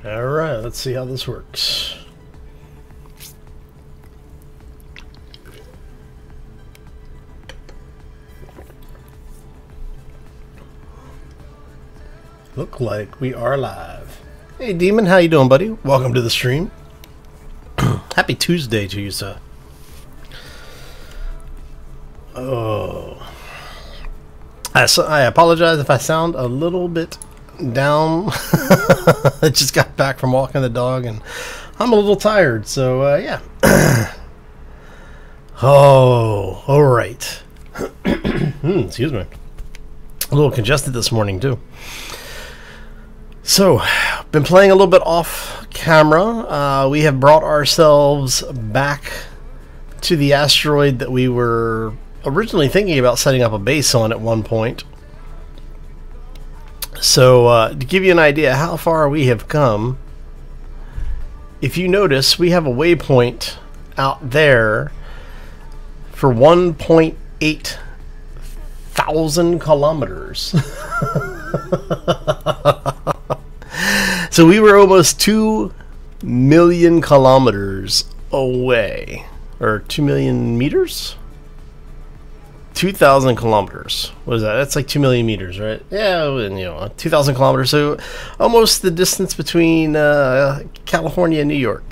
Alright, let's see how this works. Look like we are live. Hey Demon, how you doing, buddy? Welcome to the stream. Happy Tuesday to you, sir. Oh. I apologize if I sound a little bit down. I just got back from walking the dog and I'm a little tired, so yeah. Oh, all right. Excuse me. A little congested this morning too. So, been playing a little bit off camera. We have brought ourselves back to the asteroid that we were originally thinking about setting up a base on at one point. So, to give you an idea how far we have come, if you notice, we have a waypoint out there for 1.8 thousand kilometers. So we were almost 2 million kilometers away, or 2 million meters? 2,000 kilometers. What is that? That's like 2 million meters, right? Yeah, and, you know, 2,000 kilometers. So almost the distance between California and New York.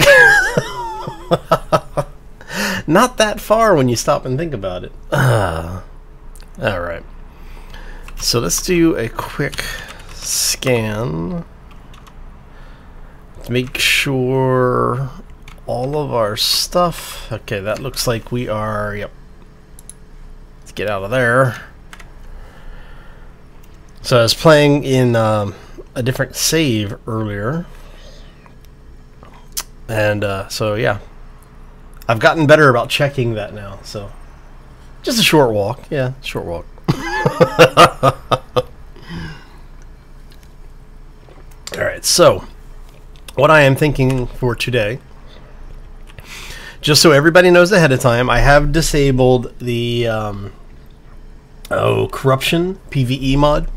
Not that far when you stop and think about it. All right. So let's do a quick scan to make sure all of our stuff. Okay, that looks like we are. Yep. Get out of there. So I was playing in a different save earlier, and so yeah, I've gotten better about checking that now. So just a short walk, yeah, short walk. All right, so what I am thinking for today, just so everybody knows ahead of time, I have disabled the corruption PvE mod,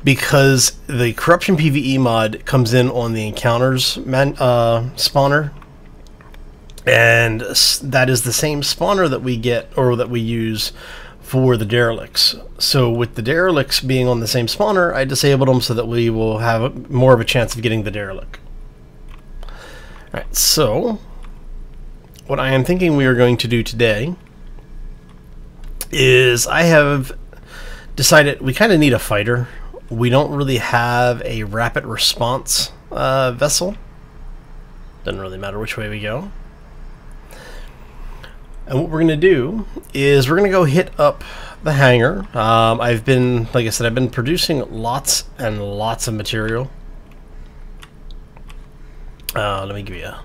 because the corruption PvE mod comes in on the encounters spawner, and that is the same spawner that we get, or that we use for the derelicts. So with the derelicts being on the same spawner, I disabled them so that we will have more of a chance of getting the derelict. Alright, so what I am thinking we are going to do today is, I have decided we kind of need a fighter. We don't really have a rapid response vessel. Doesn't really matter which way we go. And what we're going to do is we're going to go hit up the hangar. I've been, like I said, I've been producing lots and lots of material. Let me give you a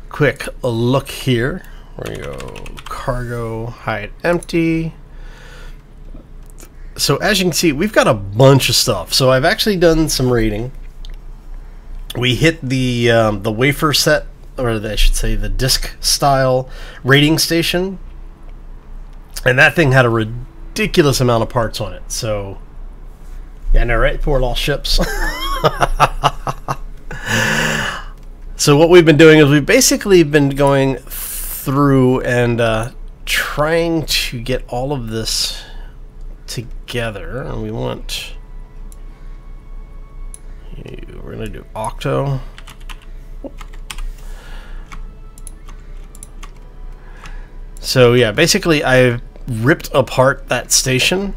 quick look here. We're going to go cargo, hide empty. So as you can see, we've got a bunch of stuff. So I've actually done some raiding. We hit the wafer set, or I should say the disc style raiding station, and that thing had a ridiculous amount of parts on it. So yeah, I know, right? Poor lost ships. So what we've been doing is we've basically been going through and trying to get all of this together, and we want, we're gonna do octo. So yeah, basically I've ripped apart that station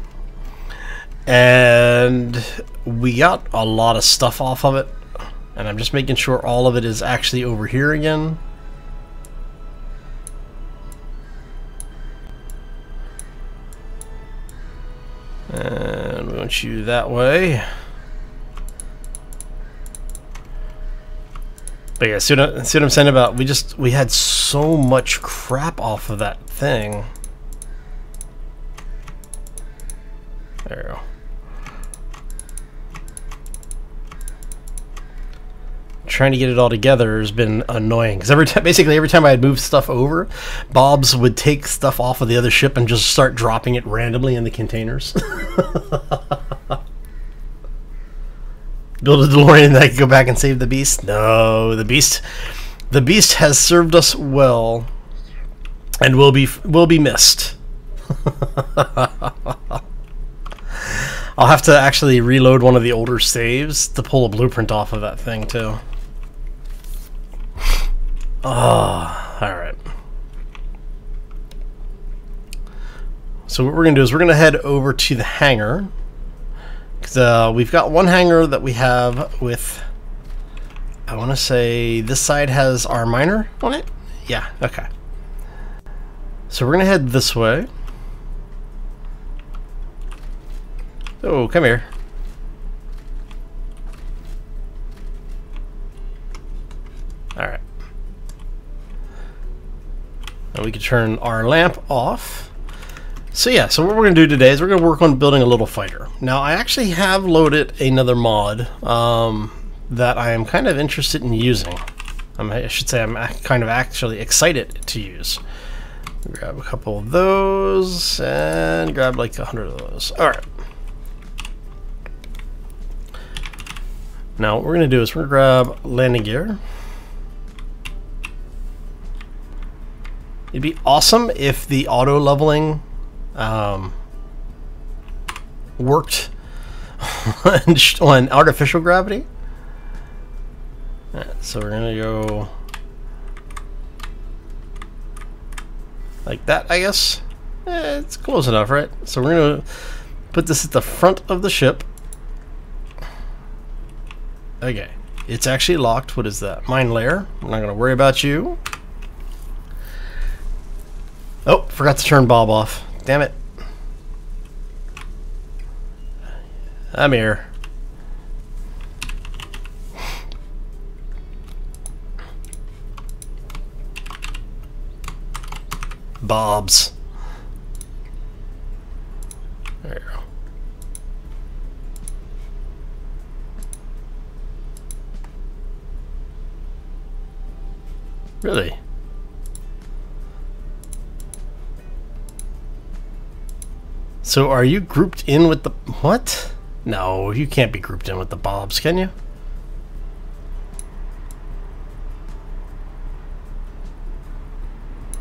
and we got a lot of stuff off of it, and I'm just making sure all of it is actually over here again. And we want you that way. But yeah, see what I'm saying about, we had so much crap off of that thing. There we go. Trying to get it all together has been annoying, because basically every time I had moved stuff over, Bobs would take stuff off of the other ship and just start dropping it randomly in the containers. Build a DeLorean that can go back and save the Beast? No, the Beast has served us well and will be missed. I'll have to actually reload one of the older saves to pull a blueprint off of that thing too. Oh, alright. So what we're going to do is we're going to head over to the hangar. Because we've got one hangar that we have with, I want to say this side has our miner on it? Yeah, okay. So we're going to head this way. Oh, come here. Alright. Now we can turn our lamp off. So yeah, so what we're going to do today is we're going to work on building a little fighter. Now I actually have loaded another mod that I am kind of interested in using. I should say I'm kind of actually excited to use. Grab a couple of those and grab like 100 of those. Alright. Now what we're going to do is we're going to grab landing gear. It'd be awesome if the auto leveling worked on artificial gravity. Right, so we're going to go like that, I guess. It's close enough, right? So we're going to put this at the front of the ship. Okay, it's actually locked. What is that? Mine layer. I'm not going to worry about you. Oh, forgot to turn Bob off. Damn it. I'm here. Bob's. There you go. Really? So are you grouped in with the... What? No, you can't be grouped in with the Bobs, can you?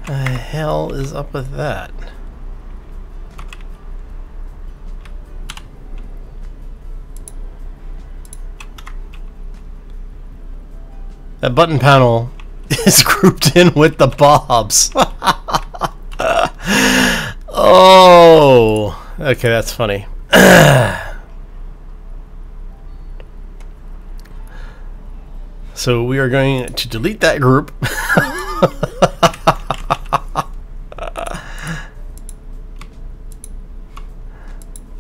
The hell is up with that? That button panel is grouped in with the Bobs. Oh, okay, that's funny. So we are going to delete that group.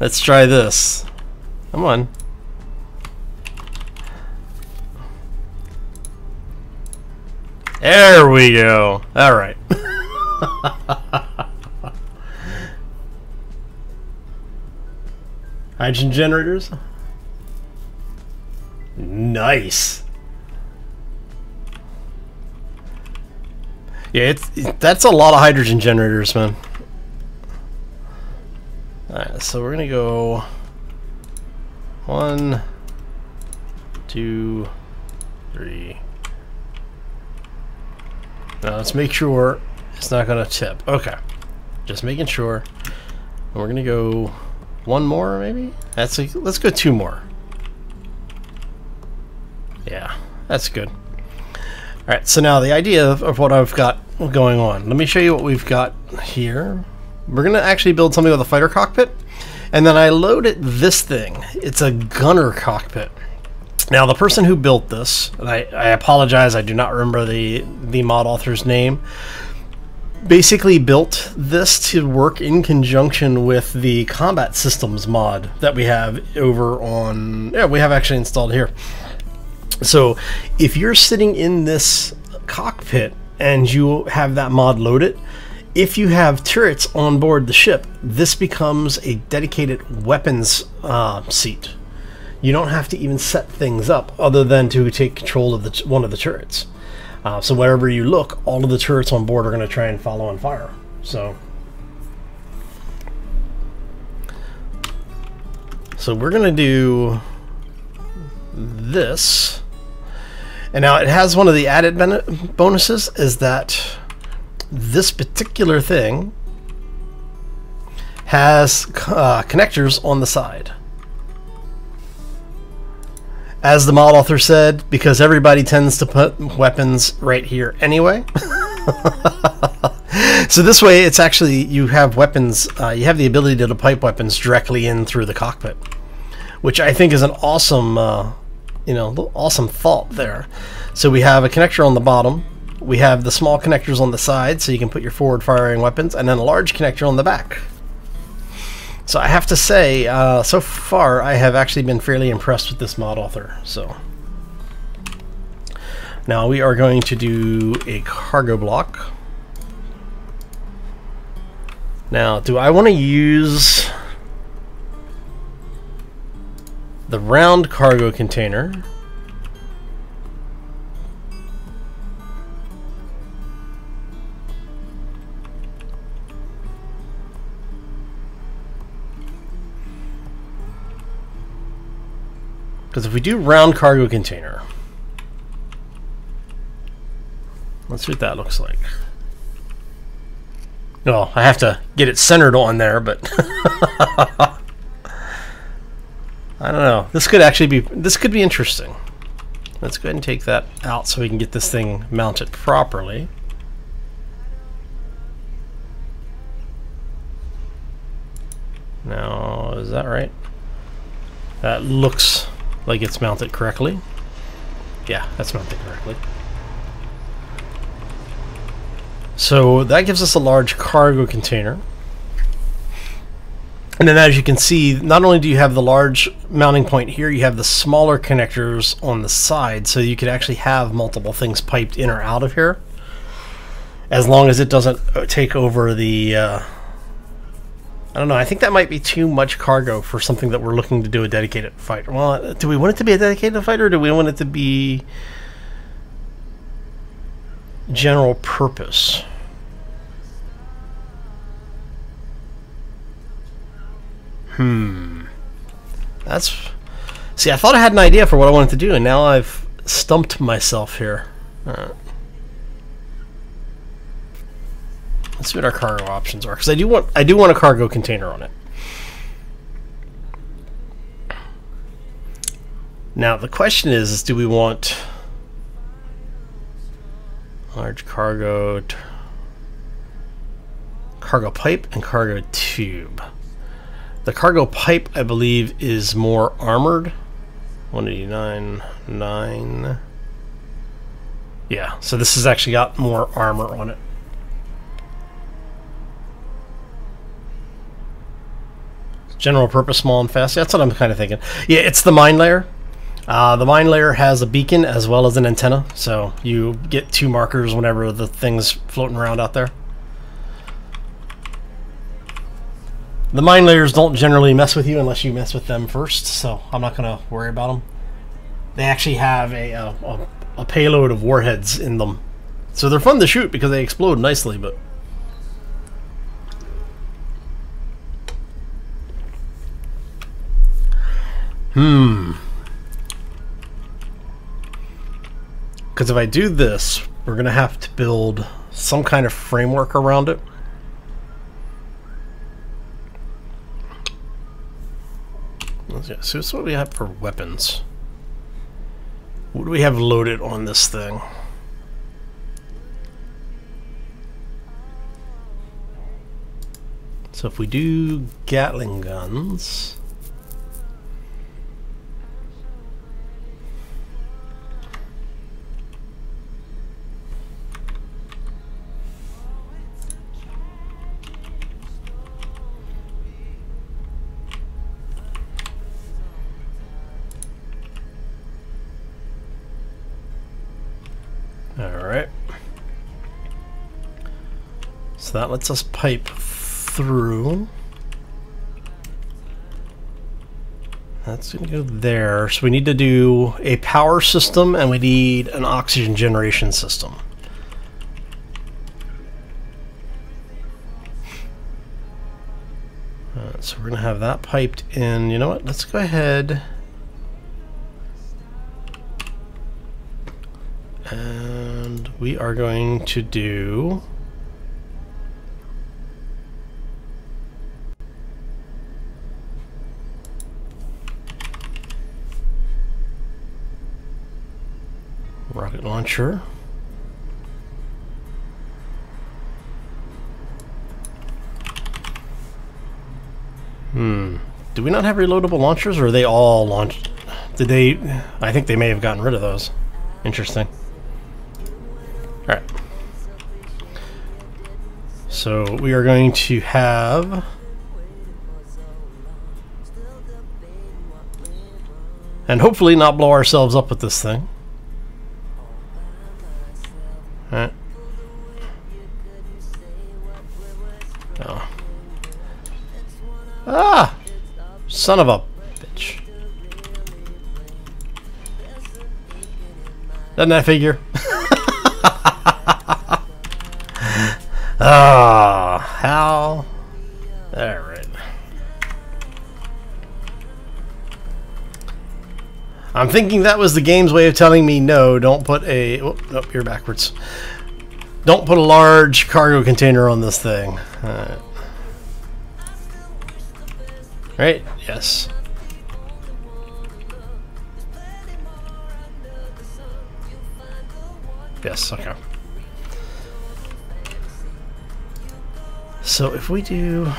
Let's try this. Come on. There we go. All right. Hydrogen generators. Nice. Yeah, that's a lot of hydrogen generators, man. Alright, so we're gonna go 1, 2, 3. Now let's make sure it's not gonna tip. Okay, just making sure. And we're gonna go one more, maybe. Let's go 2 more. Yeah, that's good. Alright, so now the idea of what I've got going on. Let me show you what we've got here. We're going to actually build something with a fighter cockpit. And then I loaded this thing. It's a gunner cockpit. Now, the person who built this, and I apologize, I do not remember the mod author's name, basically built this to work in conjunction with the combat systems mod that we have over on... Yeah, we have actually installed here. So if you're sitting in this cockpit and you have that mod loaded, if you have turrets on board the ship, this becomes a dedicated weapons seat. You don't have to even set things up other than to take control of one of the turrets. So wherever you look, all of the turrets on board are going to try and follow and fire. So we're going to do... this. And now it has one of the added bonuses is that this particular thing has connectors on the side. As the mod author said, because everybody tends to put weapons right here anyway. So this way, it's actually, you have weapons, you have the ability to pipe weapons directly in through the cockpit, which I think is an awesome, awesome thought there. So we have a connector on the bottom, we have the small connectors on the side, so you can put your forward firing weapons, and then a large connector on the back. So I have to say, so far I have actually been fairly impressed with this mod author. So now we are going to do a cargo block. Now, do I want to use the round cargo container? Because if we do round cargo container, let's see what that looks like. Well, I have to get it centered on there, but I don't know. This could actually be interesting. Let's go ahead and take that out so we can get this thing mounted properly. Now, is that right? That looks like it's mounted correctly. Yeah, that's mounted correctly. So that gives us a large cargo container. And then as you can see, not only do you have the large mounting point here, you have the smaller connectors on the side, so you could actually have multiple things piped in or out of here, as long as it doesn't take over the I don't know, I think that might be too much cargo for something that we're looking to do a dedicated fighter. Well, do we want it to be a dedicated fighter, or do we want it to be general purpose? That's... See, I thought I had an idea for what I wanted to do, and now I've stumped myself here. Alright. Let's see what our cargo options are, because I do want a cargo container on it. Now the question is do we want large cargo pipe and cargo tube? The cargo pipe, I believe, is more armored. 189.9. Yeah, so this has actually got more armor on it. General purpose, small and fast. That's what I'm kind of thinking. Yeah, it's the mine layer. The mine layer has a beacon as well as an antenna, so you get 2 markers whenever the thing's floating around out there. The mine layers don't generally mess with you unless you mess with them first, so I'm not going to worry about them. They actually have a payload of warheads in them, so they're fun to shoot because they explode nicely, but... Because if I do this, we're going to have to build some kind of framework around it. So this is what we have for weapons. What do we have loaded on this thing? So if we do Gatling guns... Alright. So that lets us pipe through. That's going to go there. So we need to do a power system and we need an oxygen generation system. So we're going to have that piped in. You know what? Let's go ahead. And we are going to do... rocket launcher. Do we not have reloadable launchers, or are they all launched? Did they... I think they may have gotten rid of those. Interesting. Alright. So we are going to have... and hopefully not blow ourselves up with this thing. Alright. Oh. Ah! Son of a bitch. Doesn't that figure? Ah, how? Alright. I'm thinking that was the game's way of telling me no, don't put a... oh, nope, you're backwards. Don't put a large cargo container on this thing. Alright. Right? Yes. Yes, okay. So if we do...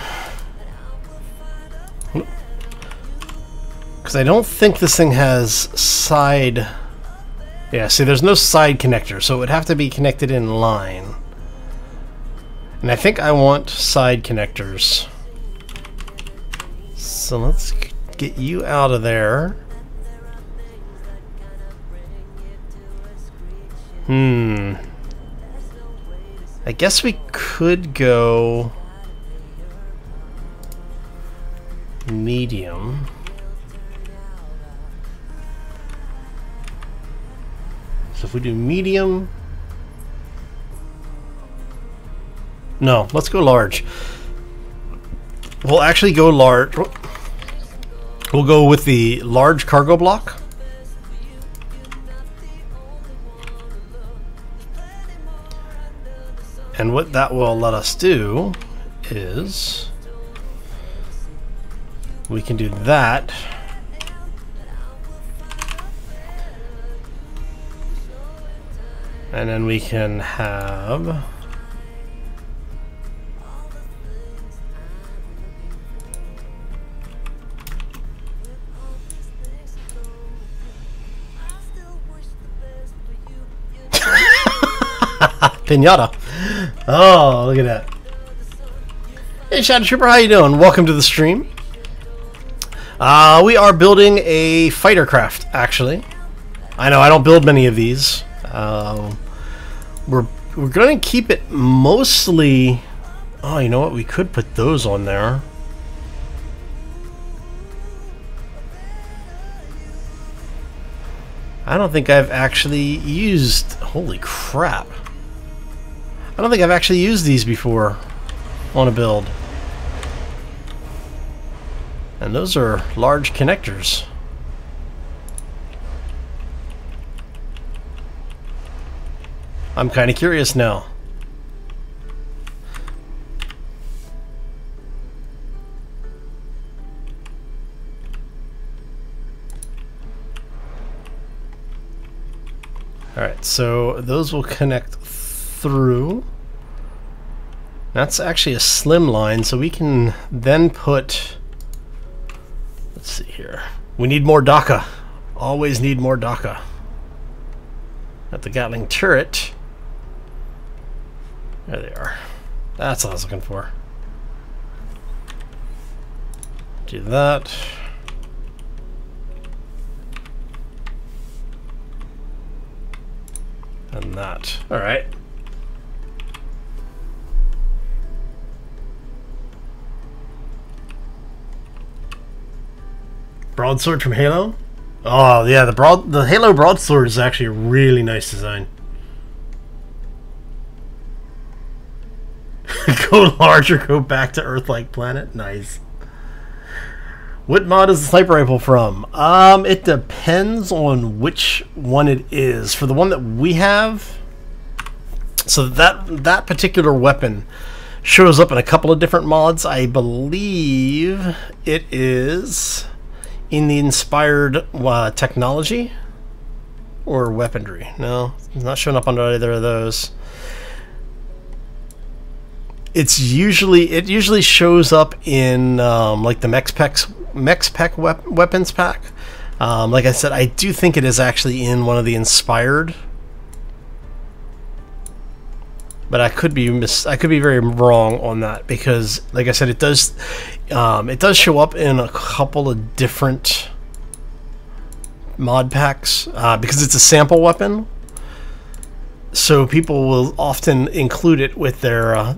because I don't think this thing has side... yeah, see, there's no side connector, so it would have to be connected in line. And I think I want side connectors. So let's get you out of there. I guess we could go medium. So if we do medium... no, let's go large. We'll actually go large. We'll go with the large cargo block. And what that will let us do is we can do that. And then we can have... pinata. Oh, look at that. Hey, Shadow Trooper, how you doing? Welcome to the stream. We are building a fighter craft, actually. I know I don't build many of these. We're going to keep it mostly... oh, you know what? We could put those on there. I don't think I've actually used... holy crap. I don't think I've actually used these before on a build. And those are large connectors. I'm kind of curious now. Alright, so those will connect through. That's actually a slim line, so we can then put... let's see here. We need more DACA. Always need more DACA. At the Gatling turret. There they are. That's what I was looking for. Do that. And that. Alright. Broadsword from Halo? Oh yeah, the Halo broadsword is actually a really nice design. Go large or go back to Earth-like planet? Nice. What mod is the sniper rifle from? It depends on which one it is. For the one that we have, so that particular weapon shows up in a couple of different mods. I believe it is in the inspired technology or weaponry. No, it's not showing up under either of those. It usually shows up in like the Mech-Spec weapons pack. Like I said, I do think it is actually in one of the inspired, but I could be very wrong on that, because like I said, it does show up in a couple of different mod packs because it's a sample weapon. So people will often include it with their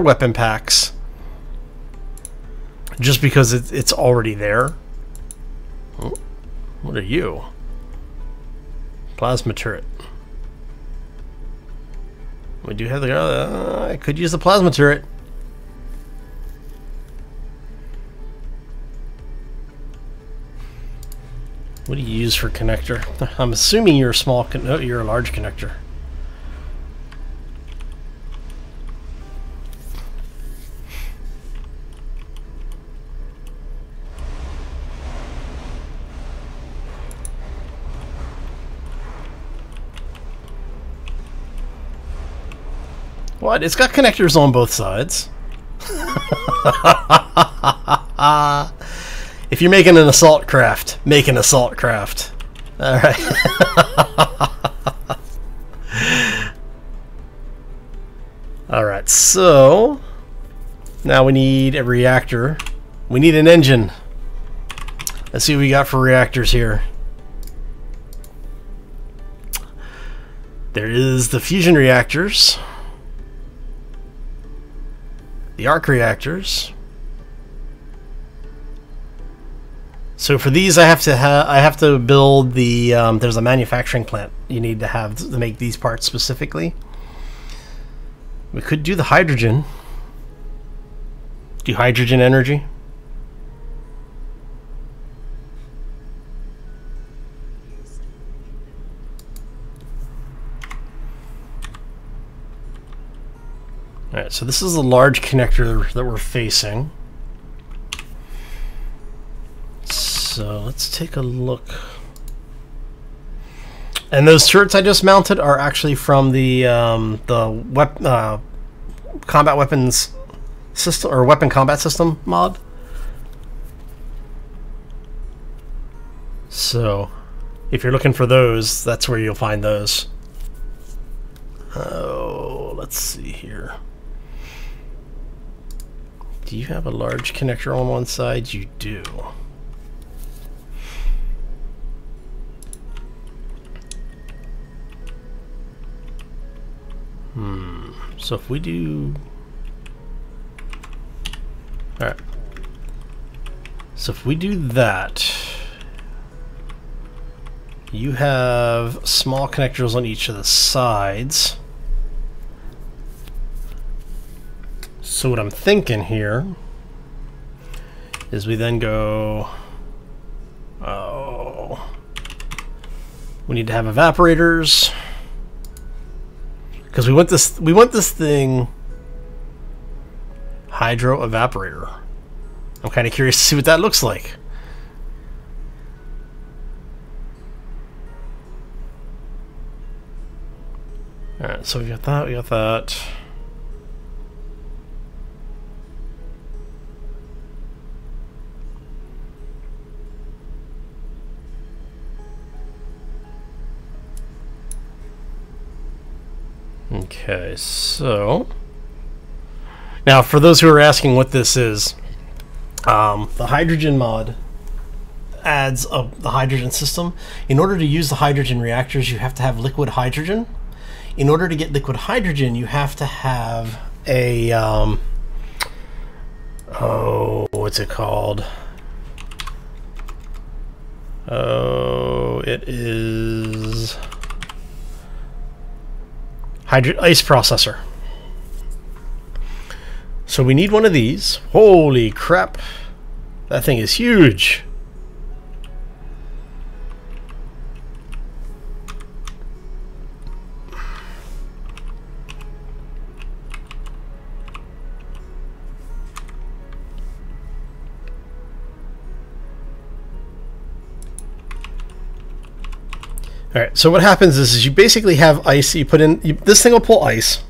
weapon packs just because it's already there. Oh, what are you? Plasma turret. We do have the... I could use the plasma turret. What do you use for connector? I'm assuming you're a small... No, you're a large connector. What? It's got connectors on both sides. If you're making an assault craft, make an assault craft. Alright. Alright, so now we need a reactor. We need an engine. Let's see what we got for reactors here. There is the fusion reactors, the arc reactors. So for these, I have to build the. There's a manufacturing plant you need to have to make these parts specifically. We could do the hydrogen. Do hydrogen energy. Alright, so this is a large connector that we're facing. So let's take a look. And those turrets I just mounted are actually from the combat weapons system, or weapon combat system mod. So if you're looking for those, that's where you'll find those. Oh, let's see here. Do you have a large connector on one side? You do. So if we do... Alright. So if we do that, you have small connectors on each of the sides. So what I'm thinking here is we then go, oh, we need to have evaporators, because we want this thing hydro evaporator. I'm kind of curious to see what that looks like. All right, so we got that. We got that. Okay, so now for those who are asking what this is, the hydrogen mod adds the hydrogen system. In order to use the hydrogen reactors, you have to have liquid hydrogen. In order to get liquid hydrogen, you have to have a oh, what's it called? Oh, it is ice processor. So we need one of these. Holy crap. That thing is huge. Alright, so what happens is you basically have ice, you put in, this thing will pull ice.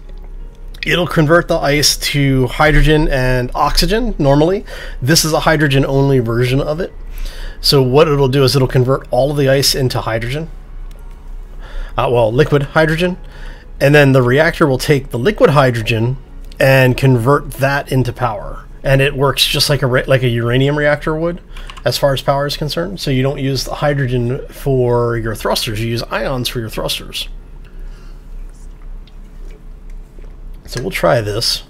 It'll convert the ice to hydrogen and oxygen normally. This is a hydrogen only version of it. So what it'll do is it'll convert all of the ice into hydrogen. Well, liquid hydrogen. And then the reactor will take the liquid hydrogen and convert that into power. And it works just like a uranium reactor would, as far as power is concerned. So you don't use the hydrogen for your thrusters, you use ions for your thrusters. So we'll try this.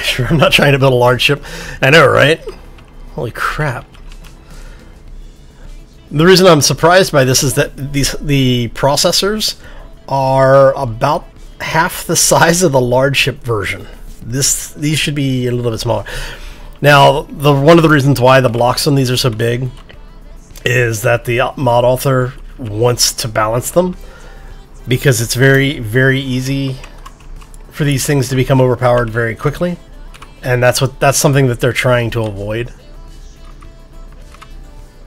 Sure, I'm not trying to build a large ship. I know, right? Holy crap. The reason I'm surprised by this is that the processors are about half the size of the large ship version. These should be a little bit smaller. Now, one of the reasons why the blocks on these are so big is that the mod author wants to balance them, because it's very, very easy for these things to become overpowered very quickly, and that's something that they're trying to avoid.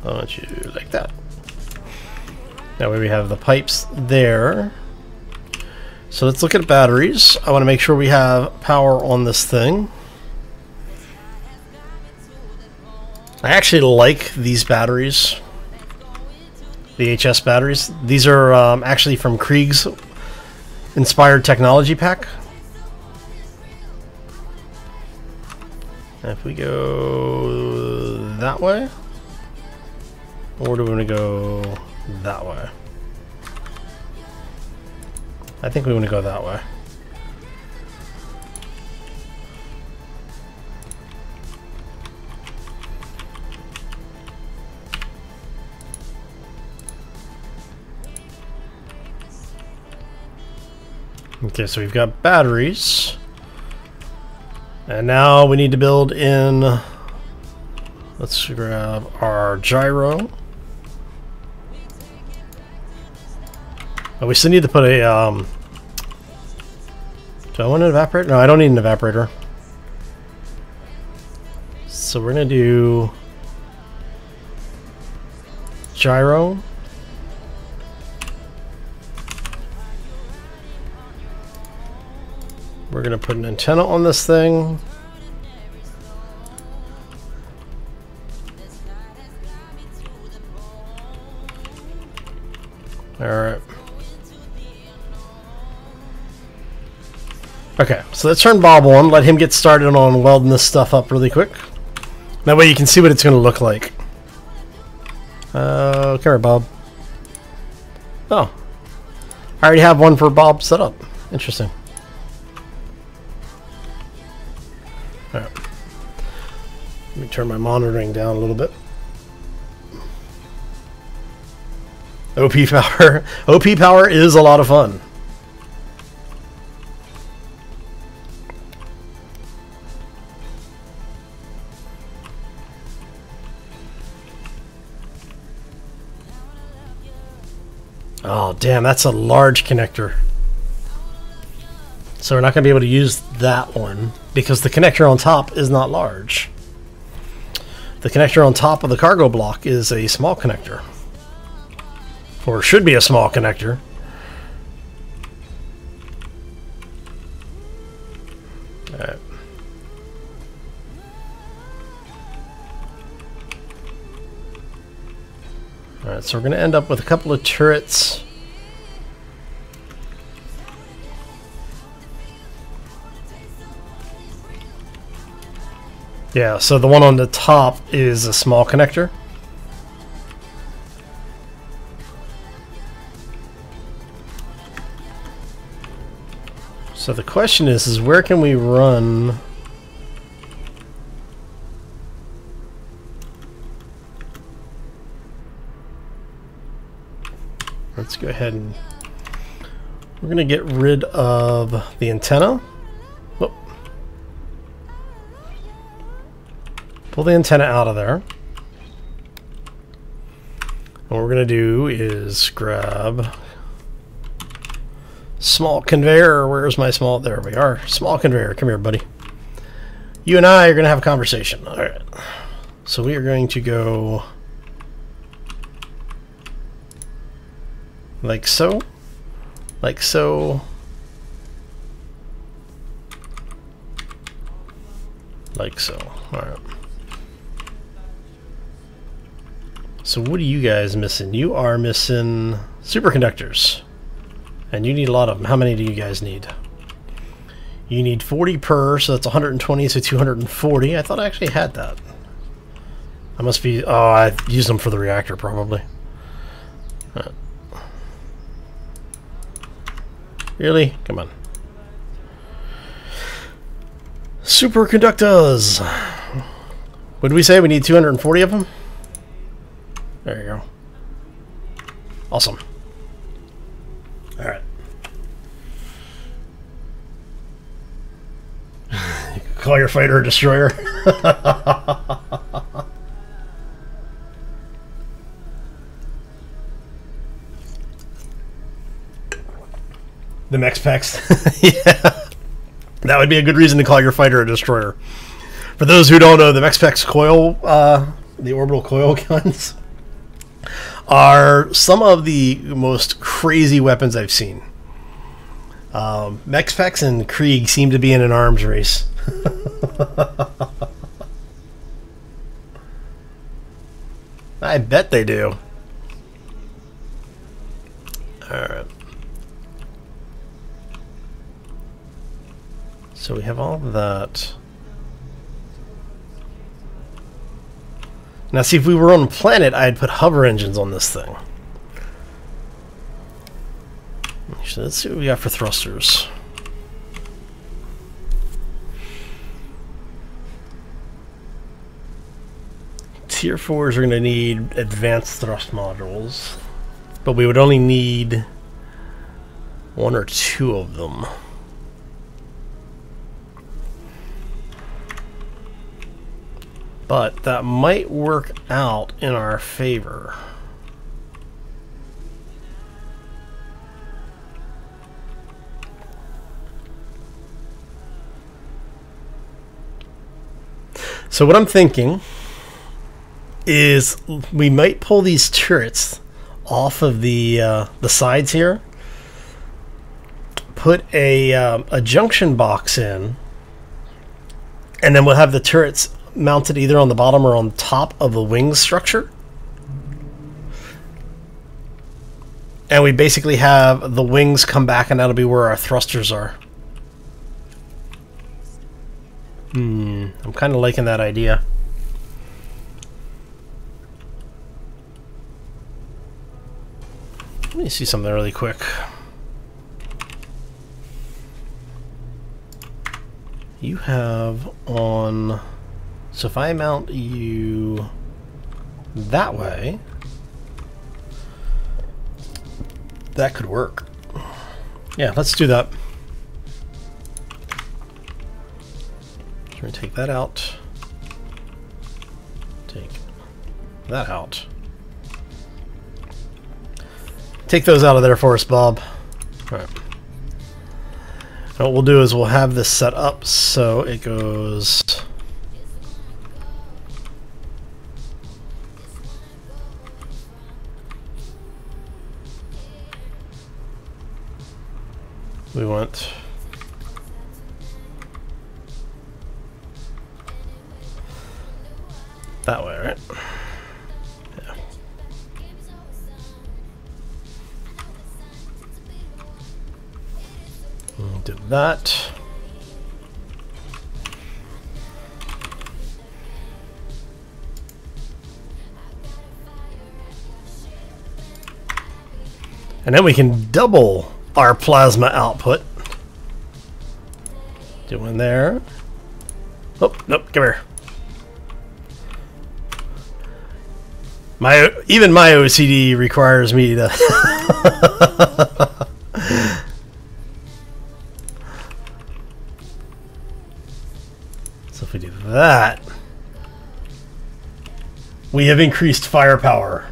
I want you like that. That way we have the pipes there. So let's look at batteries. I want to make sure we have power on this thing. I actually like these batteries, the HS batteries. These are actually from Krieg's Inspired Technology Pack. If we go that way, or do we want to go that way? I think we want to go that way. Okay, so we've got batteries. And now we need to build in, let's grab our gyro. Oh, we still need to put a, do I want an evaporator? No, I don't need an evaporator. So we're going to do gyro. We're going to put an antenna on this thing. Alright. Okay, so let's turn Bob on, let him get started on welding this stuff up really quick. That way you can see what it's going to look like. Come here, Bob. Oh. I already have one for Bob set up. Interesting. Alright. Let me turn my monitoring down a little bit. OP power. OP power is a lot of fun. Oh, damn, that's a large connector. So we're not going to be able to use that one because the connector on top is not large. The connector on top of the cargo block is a small connector. Or should be a small connector. Alright. Alright, so we're going to end up with a couple of turrets. Yeah, so the one on the top is a small connector. So the question is where can we run Let's go ahead and we're going to get rid of the antenna. Whoop. Pull the antenna out of there. And what we're going to do is grab small conveyor. Where's my small? There we are. Small conveyor. Come here, buddy. You and I are going to have a conversation. All right. So we are going to go like so. Like so. Like so. Alright. So what are you guys missing? You are missing superconductors. And you need a lot of them. How many do you guys need? You need 40 per, so that's 120, so 240. I thought I actually had that. I must be... Oh, I used them for the reactor, probably. Really? Come on. Superconductors! What did we say? We need 240 of them? There you go. Awesome. Alright. You can call your fighter a destroyer. The mech specs. Yeah. That would be a good reason to call your fighter a destroyer. For those who don't know, the mech specs coil, the orbital coil guns, are some of the most crazy weapons I've seen. Mech specs and Krieg seem to be in an arms race. I bet they do. Alright. So we have all of that. Now see, if we were on a planet, I'd put hover engines on this thing. Actually, let's see what we got for thrusters. Tier 4s are going to need advanced thrust modules, but we would only need 1 or 2 of them. But that might work out in our favor. So what I'm thinking is we might pull these turrets off of the sides here, put a junction box in, and then we'll have the turrets mounted either on the bottom or on top of the wing structure. And we basically have the wings come back, and that'll be where our thrusters are. I'm kind of liking that idea. Let me see something really quick. You have on... So if I mount you that way, that could work. Yeah, let's do that. So we're going to take that out. Take that out. Take those out of there for us, Bob. All right. And what we'll do is we'll have this set up so it goes... We want that way, right? Yeah. Did that. And then we can double our plasma output. Do one there. Oh, nope, come here. Even my OCD requires me to. So if we do that, we have increased firepower.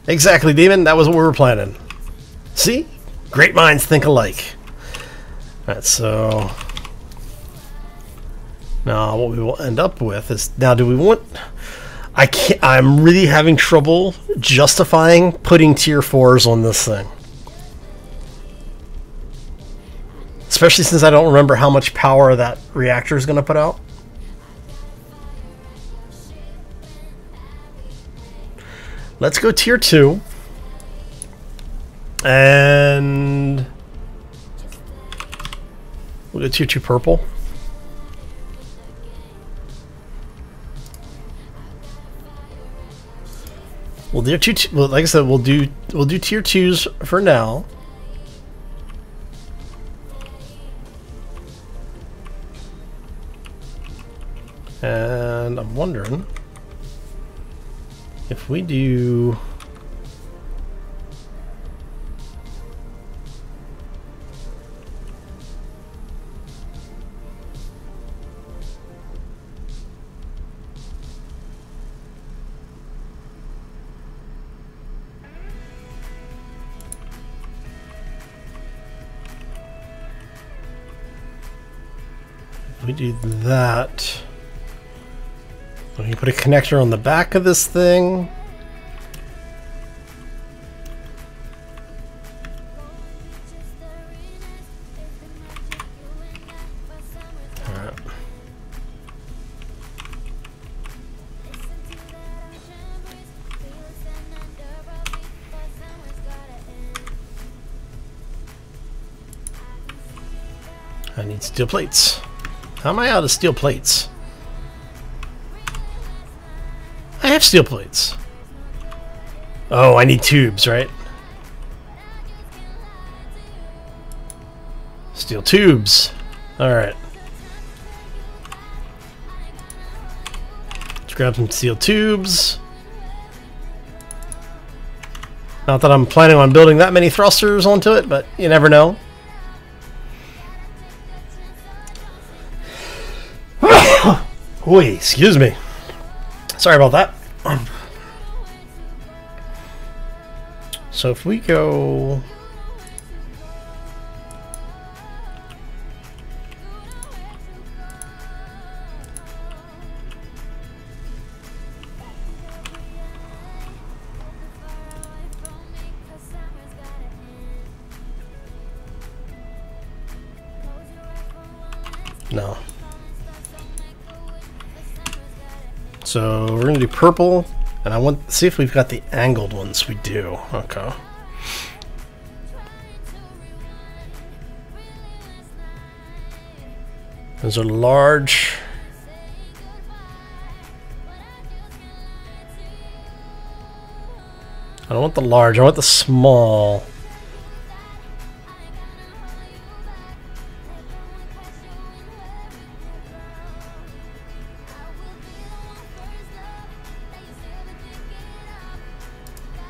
Exactly, Demon. That was what we were planning. See? Great minds think alike. Alright, so now what we will end up with is, now do we want, I'm really having trouble justifying putting tier 4s on this thing. Especially since I don't remember how much power that reactor is going to put out. Let's go tier 2. And we'll go tier 2 purple. We'll do well, like I said, we'll do tier 2s for now. And I'm wondering if we do that. We can put a connector on the back of this thing. Alright. I need steel plates. How am I out of steel plates? I have steel plates. Oh, I need tubes, right? Steel tubes. Alright. Let's grab some steel tubes. Not that I'm planning on building that many thrusters onto it, but you never know. Oy, excuse me. Sorry about that. So if we go... No. So we're gonna do purple, and I want to see if we've got the angled ones. We do. Okay. Those are large. I don't want the large. I want the small.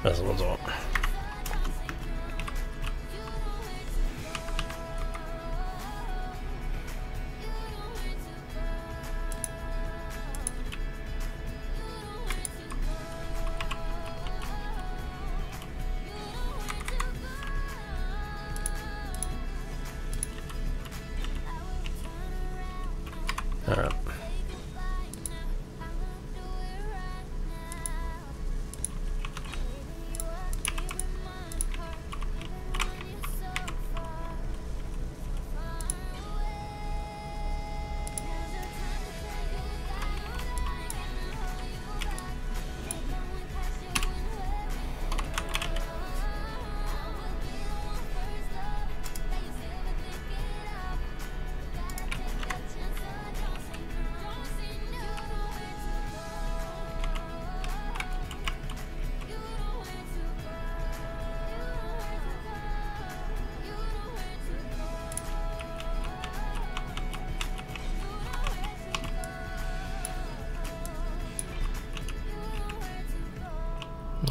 That's the ones I want. All right.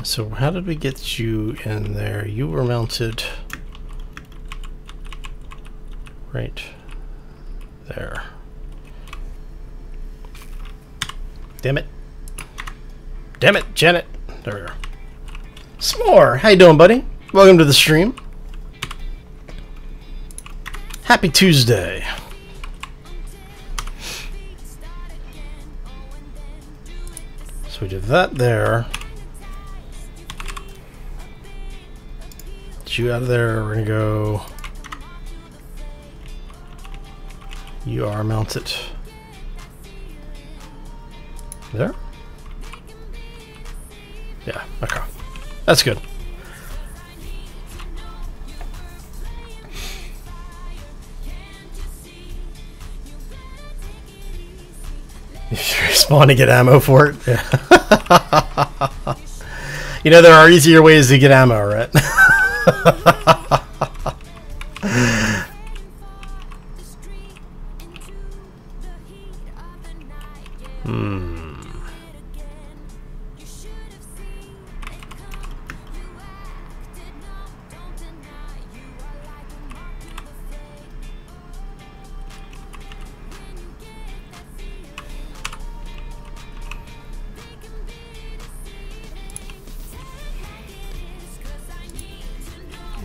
So how did we get you in there? You were mounted right there. Damn it. Damn it, Janet. There we are. S'more, how you doing, buddy? Welcome to the stream. Happy Tuesday. So we did that there. Get you out of there. We're gonna go. You are mounted there. Yeah, okay. That's good. If you respawn to get ammo for it. Yeah. You know, there are easier ways to get ammo, right?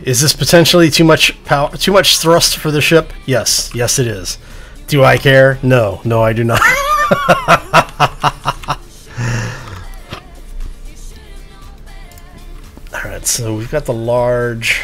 Is this potentially too much power, too much thrust for the ship? Yes, yes it is. Do I care? No, no I do not. Alright, so we've got the large.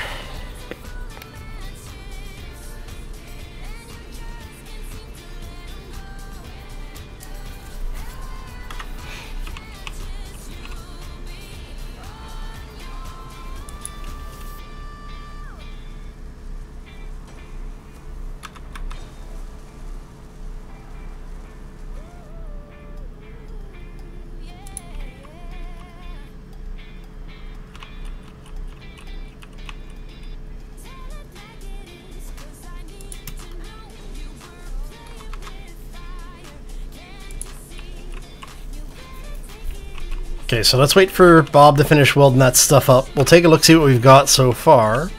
Okay, so let's wait for Bob to finish welding that stuff up. We'll take a look, see what we've got so far.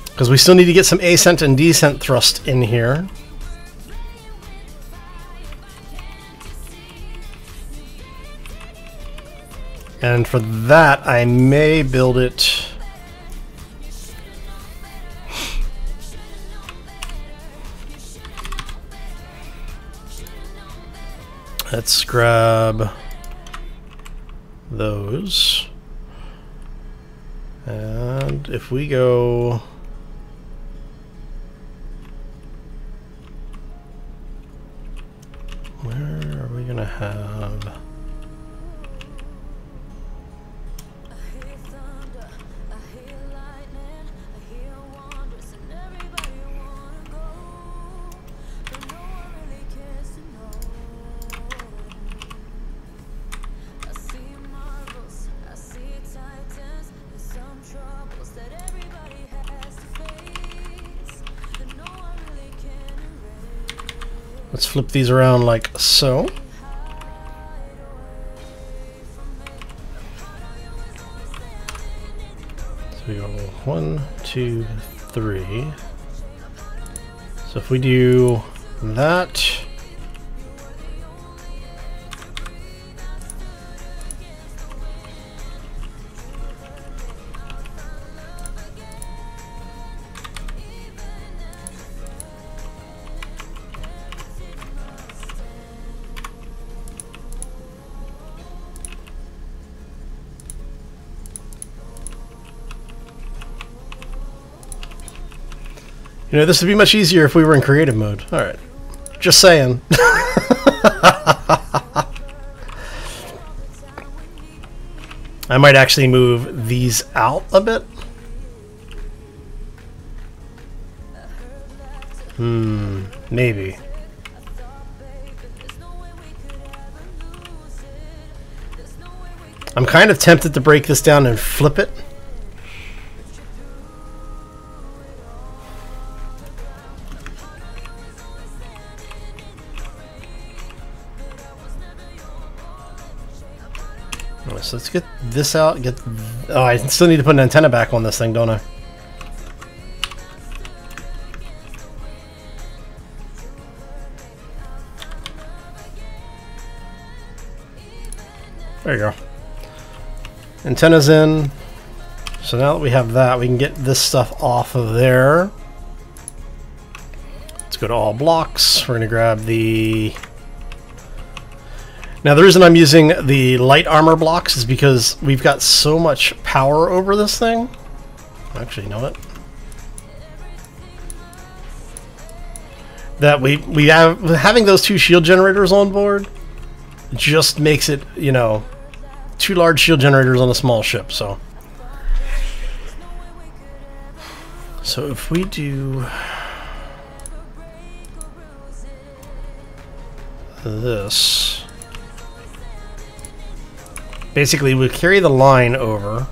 Because we still need to get some ascent and descent thrust in here. And for that, I may build it... Let's grab those. And if we go... Where are we gonna have... Let's flip these around like so. So we go 1, 2, 3. So if we do that. You know, this would be much easier if we were in creative mode. Alright. Just saying. I might actually move these out a bit. Maybe. I'm kind of tempted to break this down and flip it. So let's get this out. Oh, I still need to put an antenna back on this thing, don't I? There you go. Antenna's in. So now that we have that, we can get this stuff off of there. Let's go to all blocks. We're going to grab the... Now the reason I'm using the light armor blocks is because we've got so much power over this thing. Actually, you know what? That we have having those 2 shield generators on board just makes it, you know, 2 large shield generators on a small ship. So if we do this, basically we carry the line over.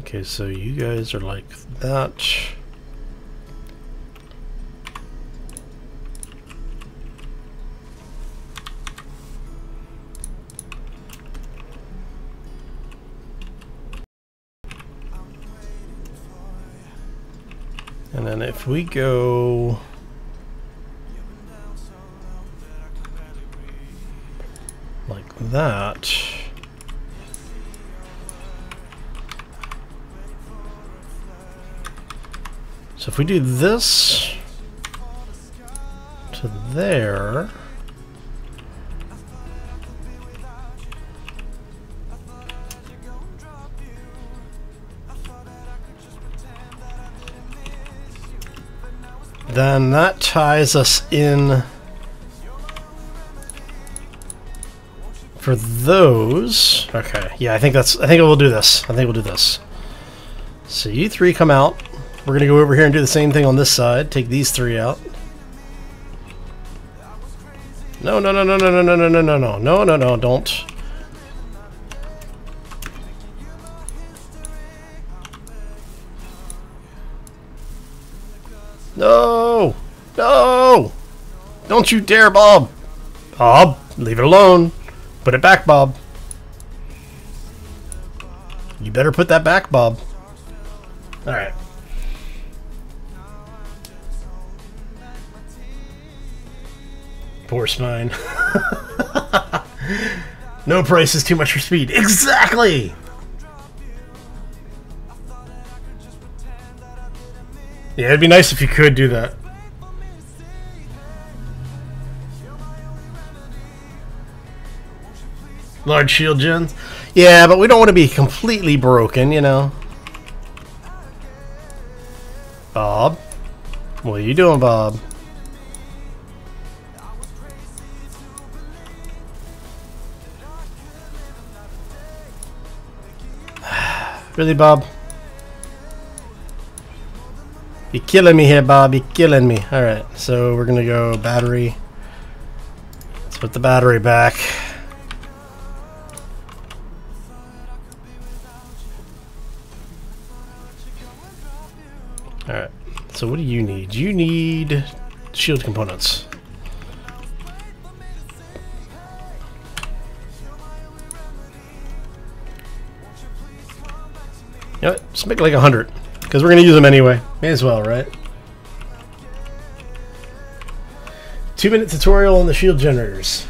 Okay, so you guys are like that. And then if we go like that, so if we do this to there, then that ties us in for those. Okay, yeah, I think we'll do this. I think we'll do this. So you 3 come out. We're gonna go over here and do the same thing on this side. Take these 3 out. No, no, no, no, no, no, no, no, no, no, no, no, no, no, don't. No! No! Don't you dare, Bob! Bob, leave it alone. Put it back, Bob. You better put that back, Bob. Alright. Poor spine. No price is too much for speed. Exactly! Yeah, it'd be nice if you could do that. Large shield gens? Yeah, but we don't want to be completely broken, you know. Bob? What are you doing, Bob? Really, Bob? You're killing me here, Bob. You're killing me. Alright, so we're going to go battery. Let's put the battery back. Alright, so what do you need? You need shield components. You know what? Just make it like 100. Because we're going to use them anyway. May as well, right? 2-minute tutorial on the shield generators.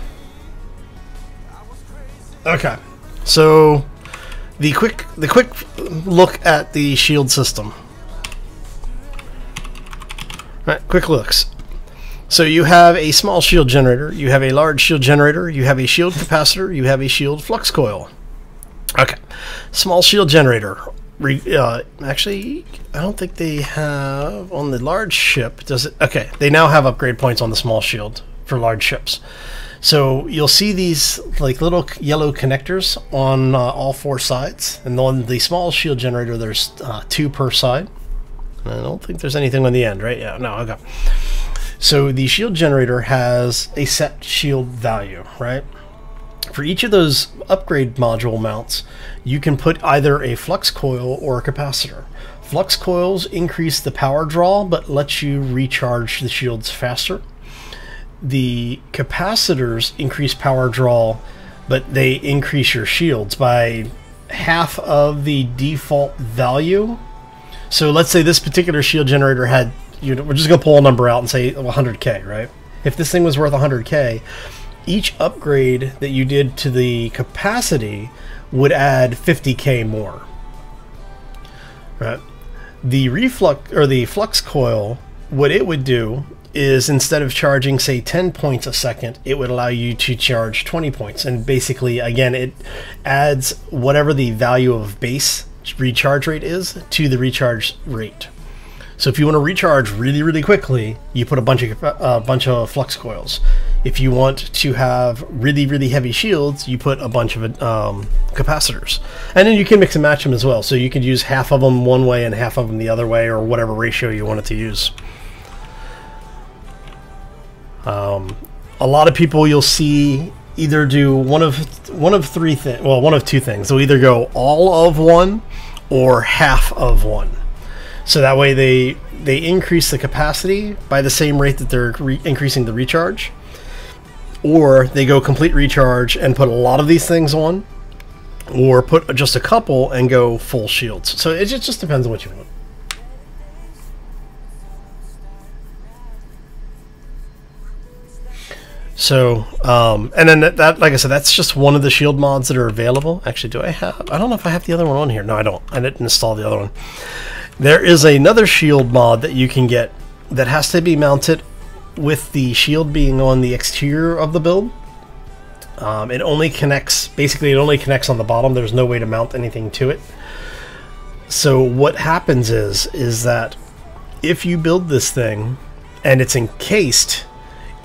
Okay. So the quick look at the shield system. Right, quick looks. So you have a small shield generator, you have a large shield generator, you have a shield capacitor, you have a shield flux coil. Okay. Small shield generator. Actually, I don't think they have on the large ship. Does it? Okay, they now have upgrade points on the small shield for large ships. So you'll see these like little yellow connectors on all four sides, and on the small shield generator there's 2 per side. I don't think there's anything on the end, right? Yeah, no, okay. So the shield generator has a set shield value, right? For each of those upgrade module mounts, you can put either a flux coil or a capacitor. Flux coils increase the power draw, but let you recharge the shields faster. The capacitors increase power draw, but they increase your shields by half of the default value. So let's say this particular shield generator had, we're just going to pull a number out and say 100K, right? If this thing was worth 100K, each upgrade that you did to the capacity would add 50K more, right? The reflux or the flux coil, what it would do is instead of charging say 10 points a second, it would allow you to charge 20 points. And basically, again, it adds whatever the value of base recharge rate is to the recharge rate. So if you want to recharge really, really quickly, you put a bunch of flux coils. If you want to have really, really heavy shields, you put a bunch of capacitors. And then you can mix and match them as well. So you could use half of them one way and half of them the other way, or whatever ratio you want it to use. A lot of people you'll see either do one of two things. They'll either go all of one or half of one. So that way they increase the capacity by the same rate that they're increasing the recharge, or they go complete recharge and put a lot of these things on, or put just a couple and go full shields. So it just depends on what you want. So, and then that, like I said, that's just one of the shield mods that are available. Actually, I don't know if I have the other one on here. No, I don't. I didn't install the other one. There is another shield mod that you can get that has to be mounted with the shield being on the exterior of the build. It only connects, basically it only connects on the bottom. There's no way to mount anything to it. So what happens is that if you build this thing and it's encased,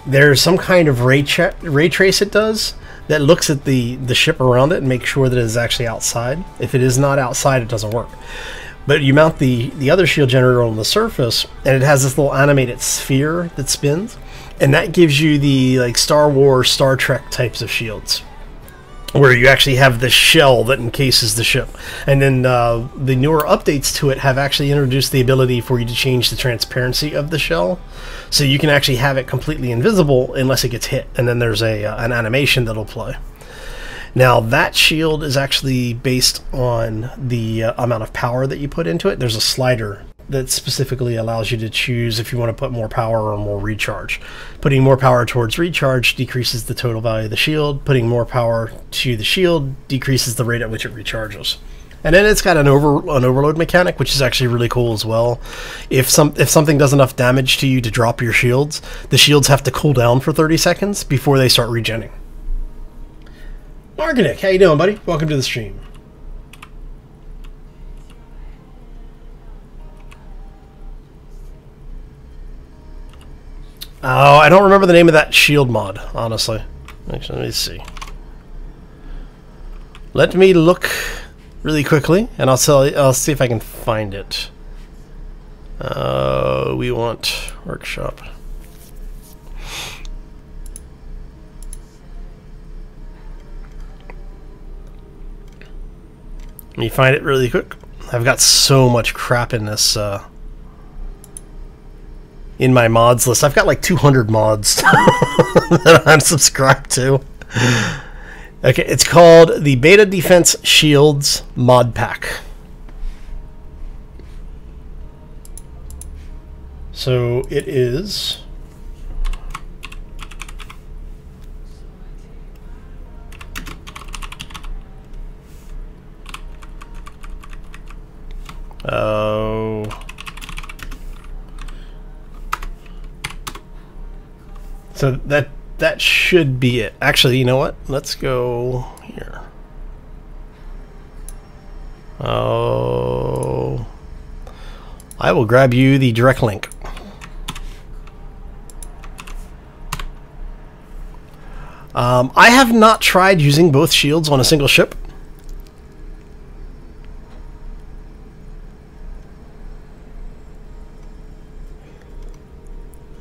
there's some kind of ray trace it does that looks at the ship around it and makes sure that it is actually outside. If it is not outside, it doesn't work. But you mount the other shield generator on the surface, and it has this little animated sphere that spins, and that gives you the like Star Wars, Star Trek types of shields, where you actually have the shell that encases the ship. And then the newer updates to it have actually introduced the ability for you to change the transparency of the shell, so you can actually have it completely invisible unless it gets hit, and then there's an animation that'll play. Now that shield is actually based on the amount of power that you put into it. There's a slider that specifically allows you to choose if you want to put more power or more recharge. Putting more power towards recharge decreases the total value of the shield. Putting more power to the shield decreases the rate at which it recharges. And then it's got an overload mechanic, which is actually really cool as well. If something does enough damage to you to drop your shields, the shields have to cool down for 30 seconds before they start regenning. Organic, how you doing, buddy? Welcome to the stream. Oh, I don't remember the name of that shield mod, honestly. Actually, let me see. Let me look really quickly, and I'll see if I can find it. We want workshop. Let me find it really quick. I've got so much crap in this in my mods list. I've got like 200 mods that I'm subscribed to. Okay, it's called the Beta Defense Shields Mod Pack. So it is so that should be it. Actually, you know what? Let's go here. Oh, I will grab you the direct link. I have not tried using both shields on a single ship.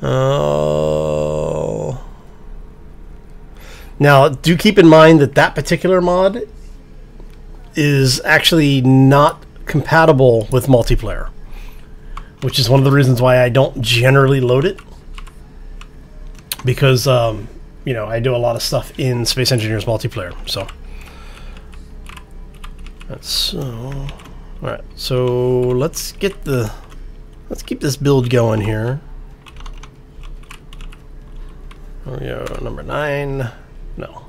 Oh. Now, do keep in mind that that particular mod is actually not compatible with multiplayer, which is one of the reasons why I don't generally load it, because you know, I do a lot of stuff in Space Engineers multiplayer. So that's all right. So let's keep this build going here. Oh yeah, number 9. No.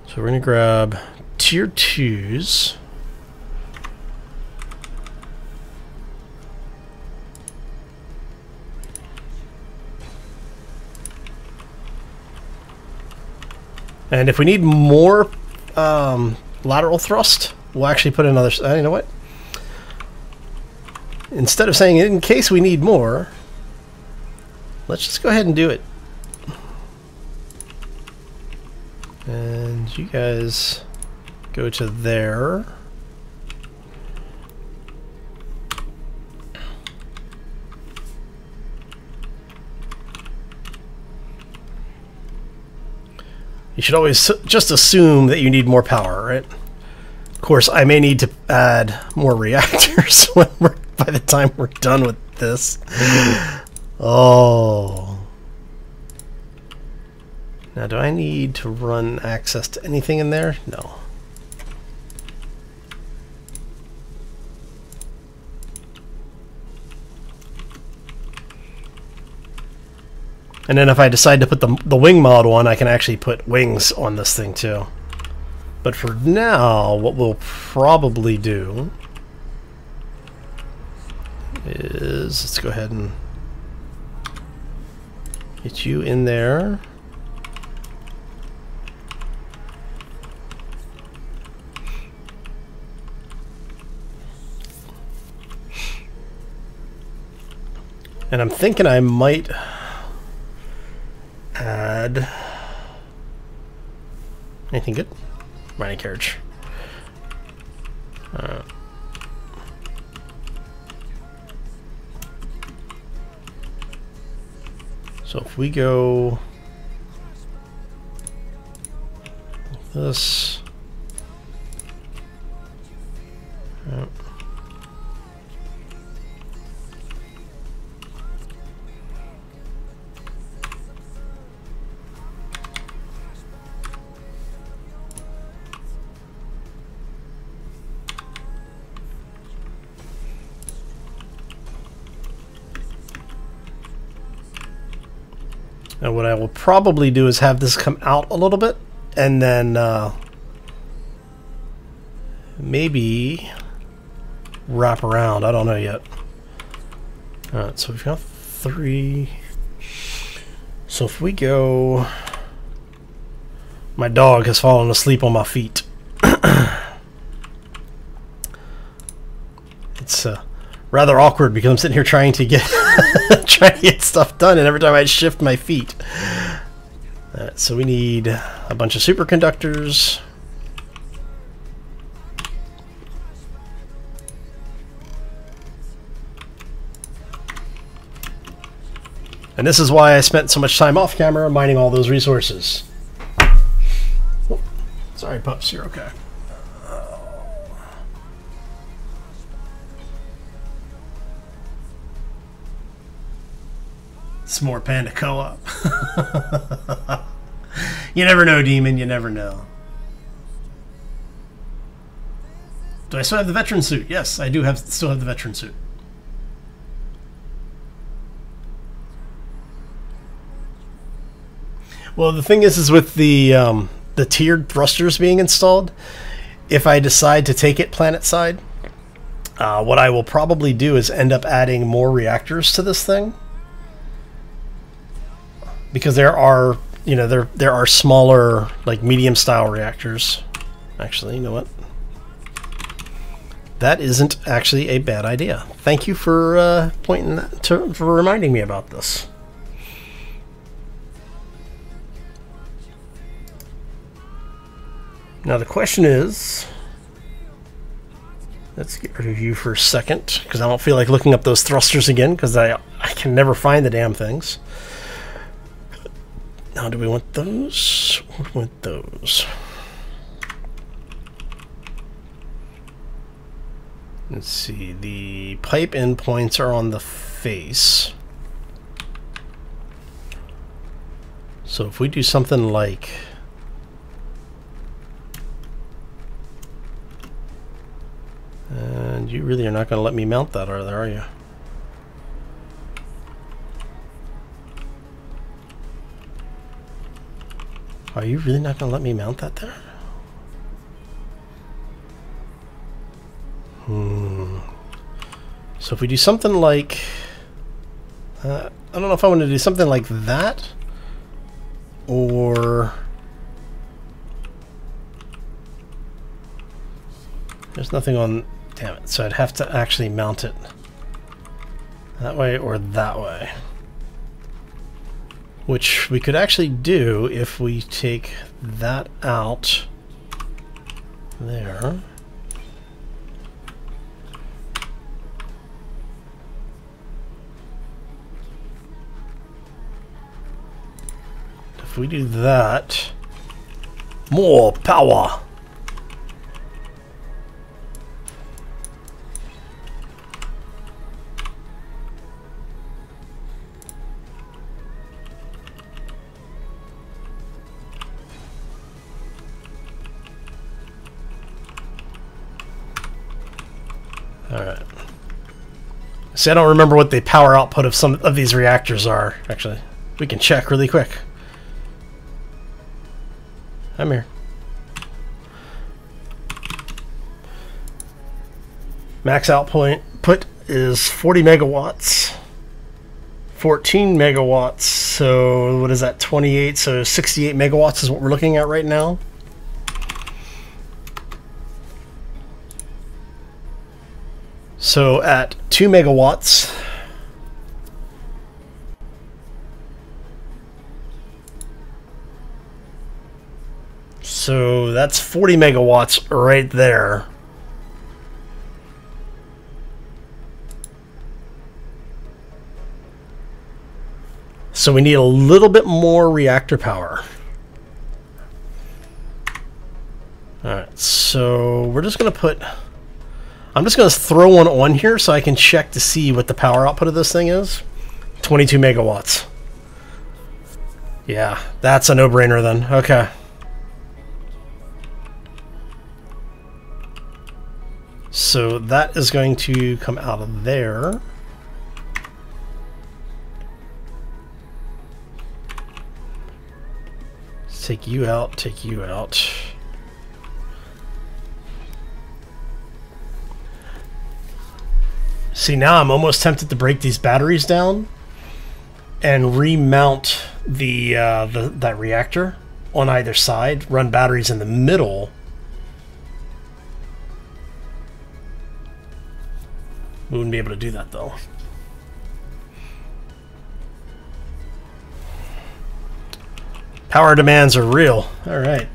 So we're gonna grab tier 2s. And if we need more lateral thrust, we'll actually put another. You know what? Instead of saying in case we need more, let's just go ahead and do it. And you guys go to there. You should always just assume that you need more power, right? Of course, I may need to add more reactors when by the time we're done with this. Oh. Now, do I need to run access to anything in there? No. And then if I decide to put the wing mod on, I can actually put wings on this thing too. But for now, what we'll probably do is, let's go ahead and get you in there. And I'm thinking I might add anything good? Mining carriage. So if we go like this, and what I will probably do is have this come out a little bit, and then maybe wrap around. I don't know yet. Alright, so we've got 3. So if we go... My dog has fallen asleep on my feet. It's rather awkward because I'm sitting here trying to get trying to get stuff done, and every time I shift my feet. So we need a bunch of superconductors. And this is why I spent so much time off camera mining all those resources. Oh, sorry, pups, you're okay. It's more Panda Co-op. You never know, Demon. You never know. Do I still have the veteran suit? Yes, I do still have the veteran suit. Well, the thing is with the tiered thrusters being installed, if I decide to take it planet side, what I will probably do is end up adding more reactors to this thing. Because there are, you know, there are smaller, like medium style reactors. Actually, you know what? That isn't actually a bad idea. Thank you for pointing that for reminding me about this. Now the question is, let's get rid of you for a second, because I don't feel like looking up those thrusters again, because I can never find the damn things. Now, do we want those? Or do we want those? Let's see, the pipe endpoints are on the face. So if we do something like... And you really are not going to let me mount that, are you? Are you really not going to let me mount that there? So if we do something like... I don't know if I want to do something like that. Or... There's nothing on... Damn it. So I'd have to actually mount it that way or that way. Which we could actually do if we take that out there. If we do that, more power. Alright. See, I don't remember what the power output of some of these reactors are, actually. We can check really quick. I'm here. Max output is 40 megawatts. 14 megawatts. So what is that? 28. So 68 megawatts is what we're looking at right now. So at 2 megawatts, so that's 40 megawatts right there. So we need a little bit more reactor power. All right, so we're just going to put... I'm just going to throw one on here so I can check to see what the power output of this thing is. 22 megawatts. Yeah, that's a no-brainer then. Okay. So that is going to come out of there. Let's take you out, take you out. See, now I'm almost tempted to break these batteries down and remount that reactor on either side, run batteries in the middle. We wouldn't be able to do that though. Power demands are real. All right.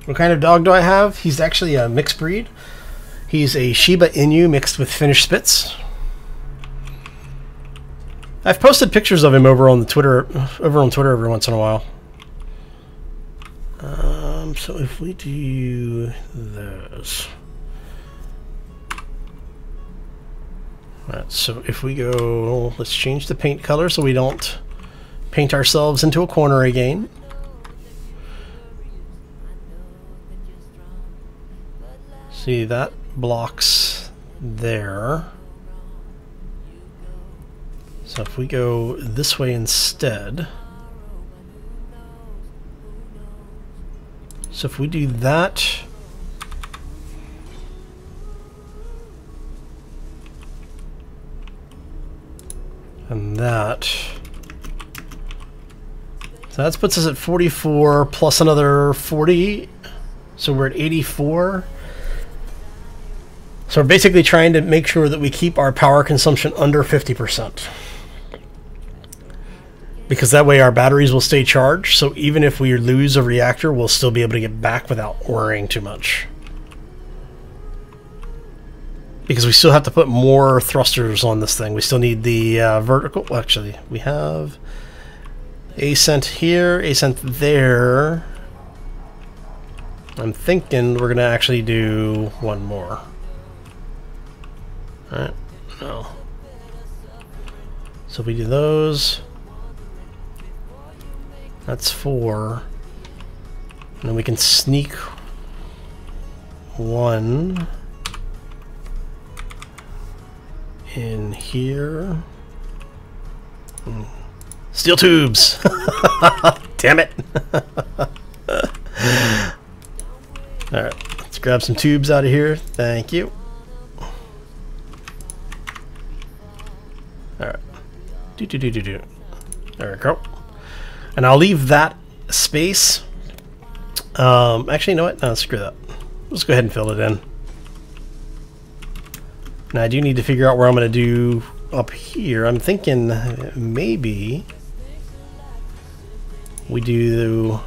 What kind of dog do I have? He's actually a mixed breed. He's a Shiba Inu mixed with Finnish Spitz. I've posted pictures of him over on Twitter every once in a while. So if we do those, alright. So if we go, let's change the paint color so we don't paint ourselves into a corner again. See, that blocks there. So if we go this way instead, So if we do that, and that, so that puts us at 44 plus another 40, so we're at 84. So we're basically trying to make sure that we keep our power consumption under 50%. Because that way our batteries will stay charged, so even if we lose a reactor, we'll still be able to get back without worrying too much. Because we still have to put more thrusters on this thing. We still need the vertical... Well, actually, we have ascent here, ascent there. I'm thinking we're going to actually do one more. Alright, no. So if we do those... That's 4. And then we can sneak 1 in here. Steel tubes! Damn it! Alright, let's grab some tubes out of here. Thank you. Alright. Do. There we go. And I'll leave that space. Actually, you know what? No, screw that. Let's go ahead and fill it in. Now, I do need to figure out where I'm going to do up here. I'm thinking maybe we do...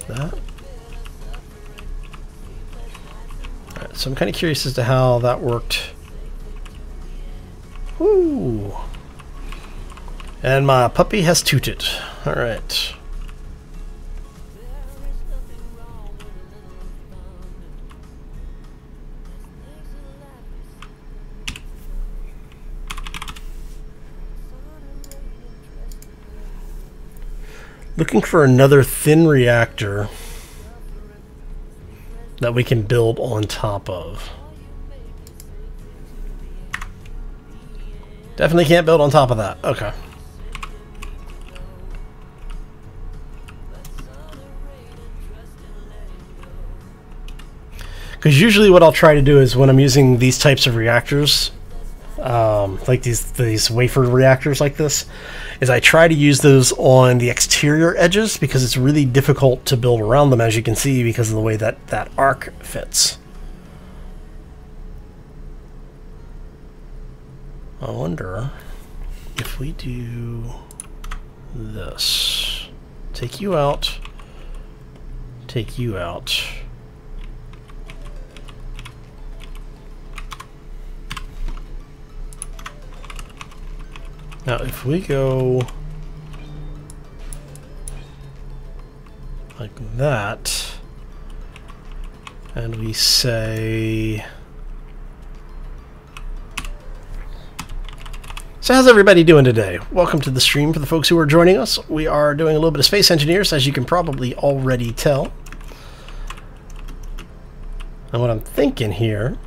that. Alright, so I'm kind of curious as to how that worked. Woo! And my puppy has tooted. Alright. Looking for another thin reactor that we can build on top of. Definitely can't build on top of that. Okay. Because usually what I'll try to do is when I'm using these types of reactors, like these wafer reactors like this, is I try to use those on the exterior edges because it's really difficult to build around them, as you can see, because of the way that that arc fits. I wonder if we do this. Take you out. Take you out. Now if we go like that, and we say... So how's everybody doing today? Welcome to the stream for the folks who are joining us. We are doing a little bit of Space Engineers, as you can probably already tell. And what I'm thinking here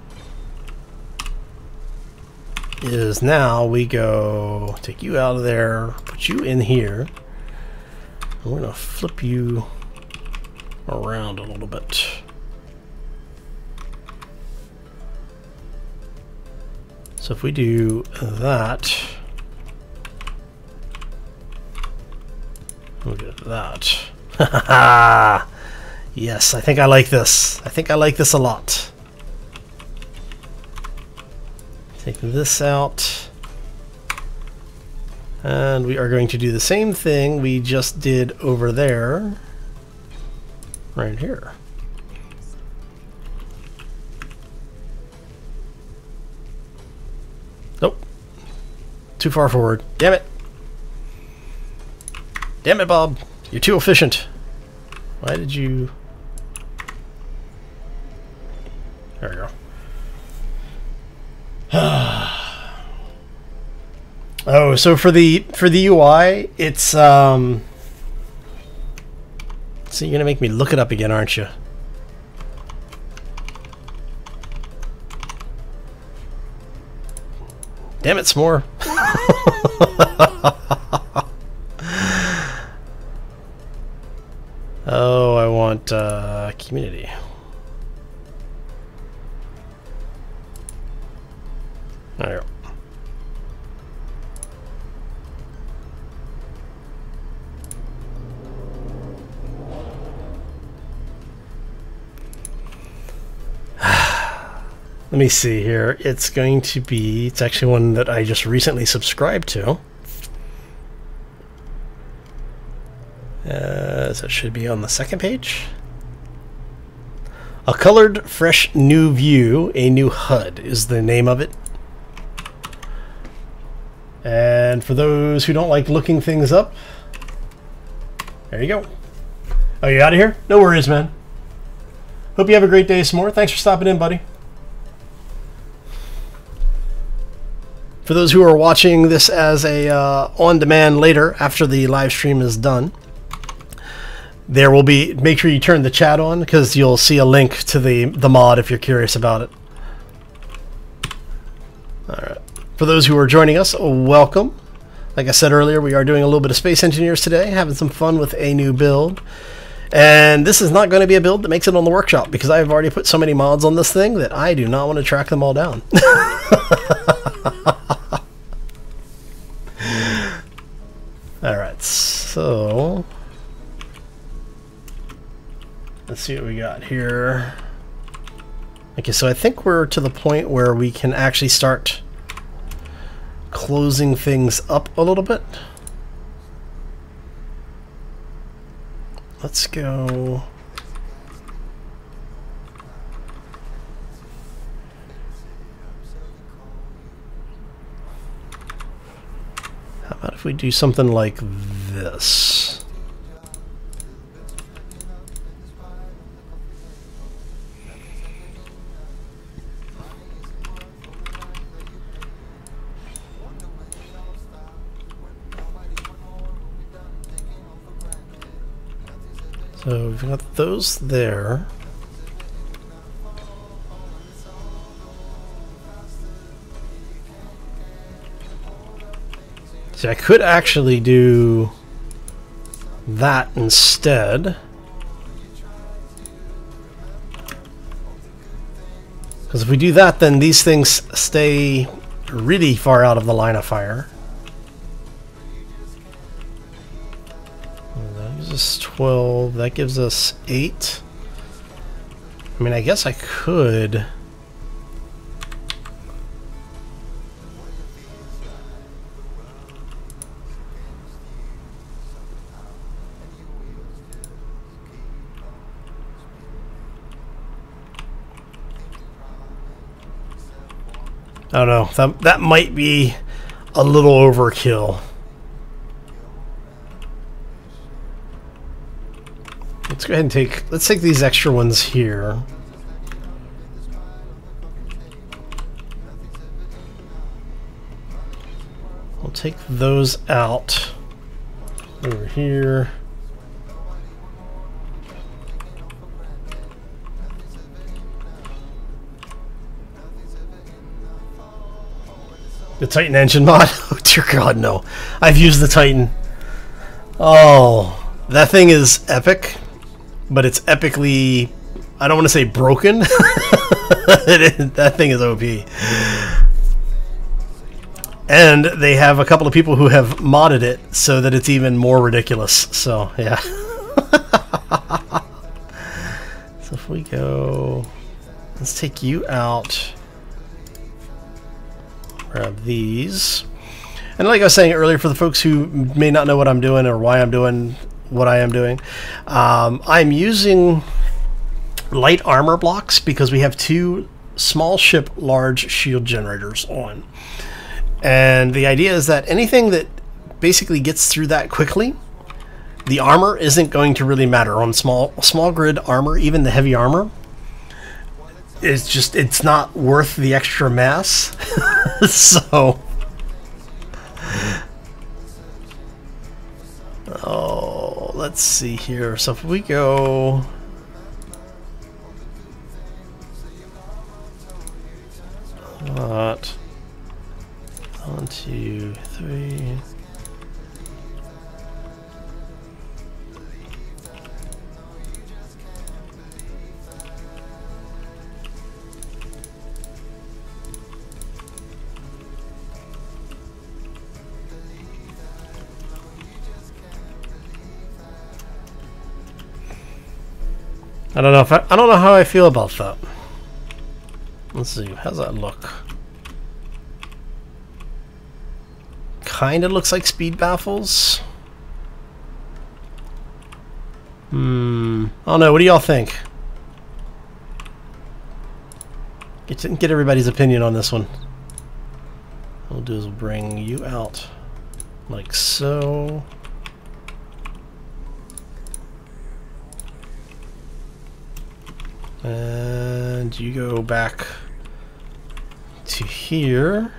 is now we go take you out of there, put you in here, and we're going to flip you around a little bit. So if we do that, we'll get that. Yes, I think I like this. I think I like this a lot. Take this out. And we are going to do the same thing we just did over there, right here. Nope. Too far forward. Damn it. Damn it, Bob. You're too efficient. Why did you... There we go. Oh, so for the UI, it's so you're gonna make me look it up again, aren't you? Damn it, S'more. Oh, I want community. There you go. Let me see here. It's going to be, it's actually one that I just recently subscribed to. So it should be on the second page. A colored, fresh, new view, a new HUD is the name of it. And for those who don't like looking things up, there you go. Oh, you out of here? No worries, man. Hope you have a great day, S'more. Thanks for stopping in, buddy. For those who are watching this as a on-demand later after the live stream is done, there will be, make sure you turn the chat on because you'll see a link to the mod if you're curious about it. Alright. For those who are joining us, welcome. Like I said earlier, we are doing a little bit of Space Engineers today, having some fun with a new build. And this is not going to be a build that makes it on the workshop because I've already put so many mods on this thing that I do not want to track them all down. Alright, so let's see what we got here. Okay, so I think we're to the point where we can actually start closing things up a little bit. Let's go. How about if we do something like this? So we've got those there. See, I could actually do that instead. Because if we do that, then these things stay really far out of the line of fire. That gives us 12. That gives us 8. I mean, I guess I could... I don't know. That might be a little overkill. Let's go ahead and let's take these extra ones here. We'll take those out over here. The Titan engine mod? Oh dear God, no. I've used the Titan. Oh, that thing is epic, but it's epically, I don't want to say broken. That thing is OP. And they have a couple of people who have modded it so that it's even more ridiculous. So, yeah. So if we go, let's take you out. Grab these. And like I was saying earlier, for the folks who may not know what I'm doing or why I'm doing what I am doing, I'm using light armor blocks because we have 2 small ship large shield generators on. And the idea is that anything that basically gets through that quickly, the armor isn't going to really matter. On small grid armor, even the heavy armor, it's not worth the extra mass. So, oh, let's see here. So if we go, not onto really... I don't know if I don't know how I feel about that. Let's see, how's that look? Kinda looks like speed baffles. I don't know, what do y'all think? Get everybody's opinion on this one. What we'll do is we'll bring you out like so. And you go back to here.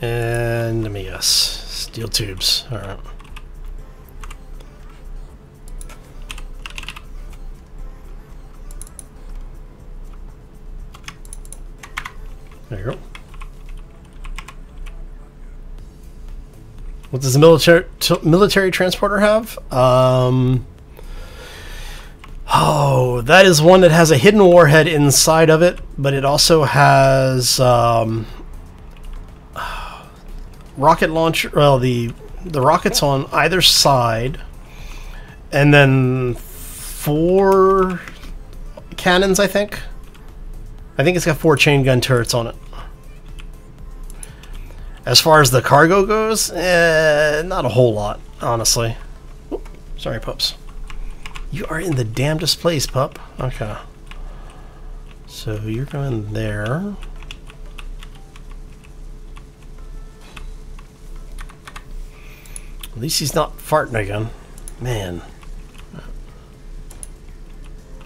And let me guess, steel tubes. All right. There you go. What does the military transporter have? Oh, that is one that has a hidden warhead inside of it, but it also has rocket launcher. Well, the rockets on either side, and then 4 cannons. I think it's got 4 chain gun turrets on it. As far as the cargo goes, not a whole lot, honestly. Oop, sorry, pups. You are in the damnedest place, pup. Okay. So you're going there. At least he's not farting again. Man.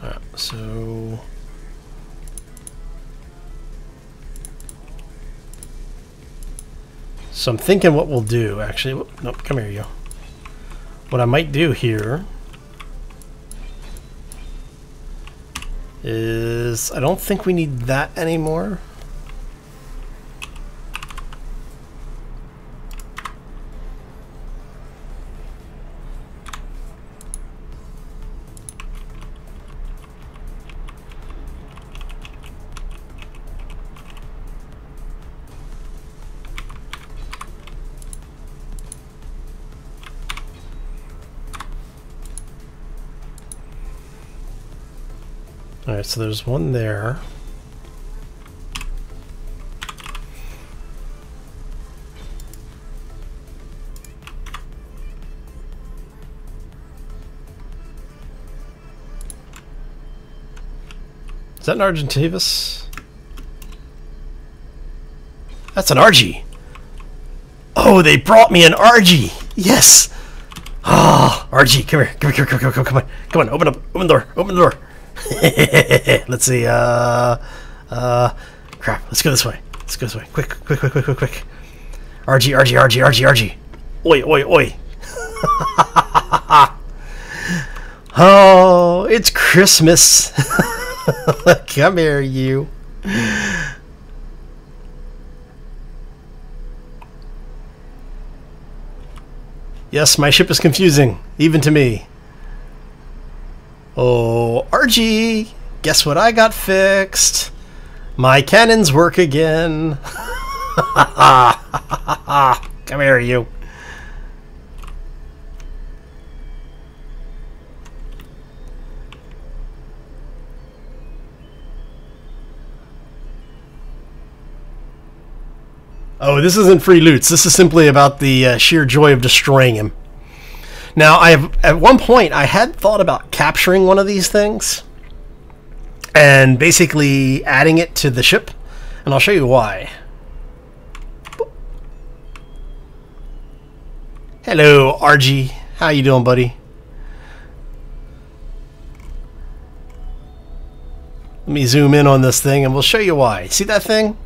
Alright, so... So I'm thinking what we'll do, actually. Whoop, nope, come here, you. What I might do here is... I don't think we need that anymore. Alright, so there's one there. Is that an Argentavis? That's an RG! Oh, they brought me an RG! Yes! Ah, oh, RG, come here, come on, open the door. Let's see, crap, let's go this way. Quick. RG. Oi. Oh, it's Christmas. Come here, you. Yes, my ship is confusing, even to me. Oh, RG, guess what I got fixed? My cannons work again. Come here, you. Oh, this isn't free loots. This is simply about the sheer joy of destroying him. Now, at one point, I had thought about capturing one of these things and basically adding it to the ship, and I'll show you why. Hello, RG. How you doing, buddy? Let me zoom in on this thing, and we'll show you why. See that thing?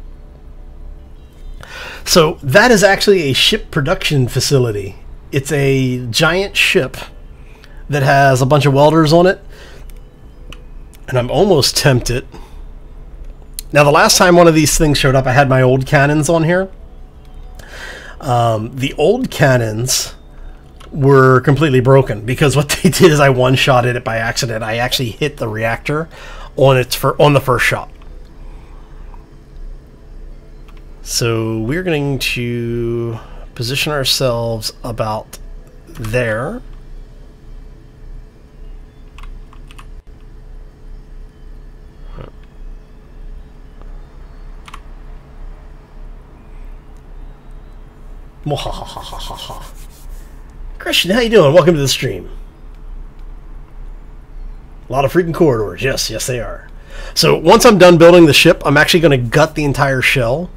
So, that is actually a ship production facility. It's a giant ship that has a bunch of welders on it, And I'm almost tempted. Now, the last time one of these things showed up, I had my old cannons on here. The old cannons were completely broken because what they did is I one-shotted it by accident. I actually hit the reactor on the first shot. So we're going to position ourselves about there. Christian, how you doing? Welcome to the stream. A lot of freaking corridors. Yes, they are. So once I'm done building the ship, I'm actually going to gut the entire shell.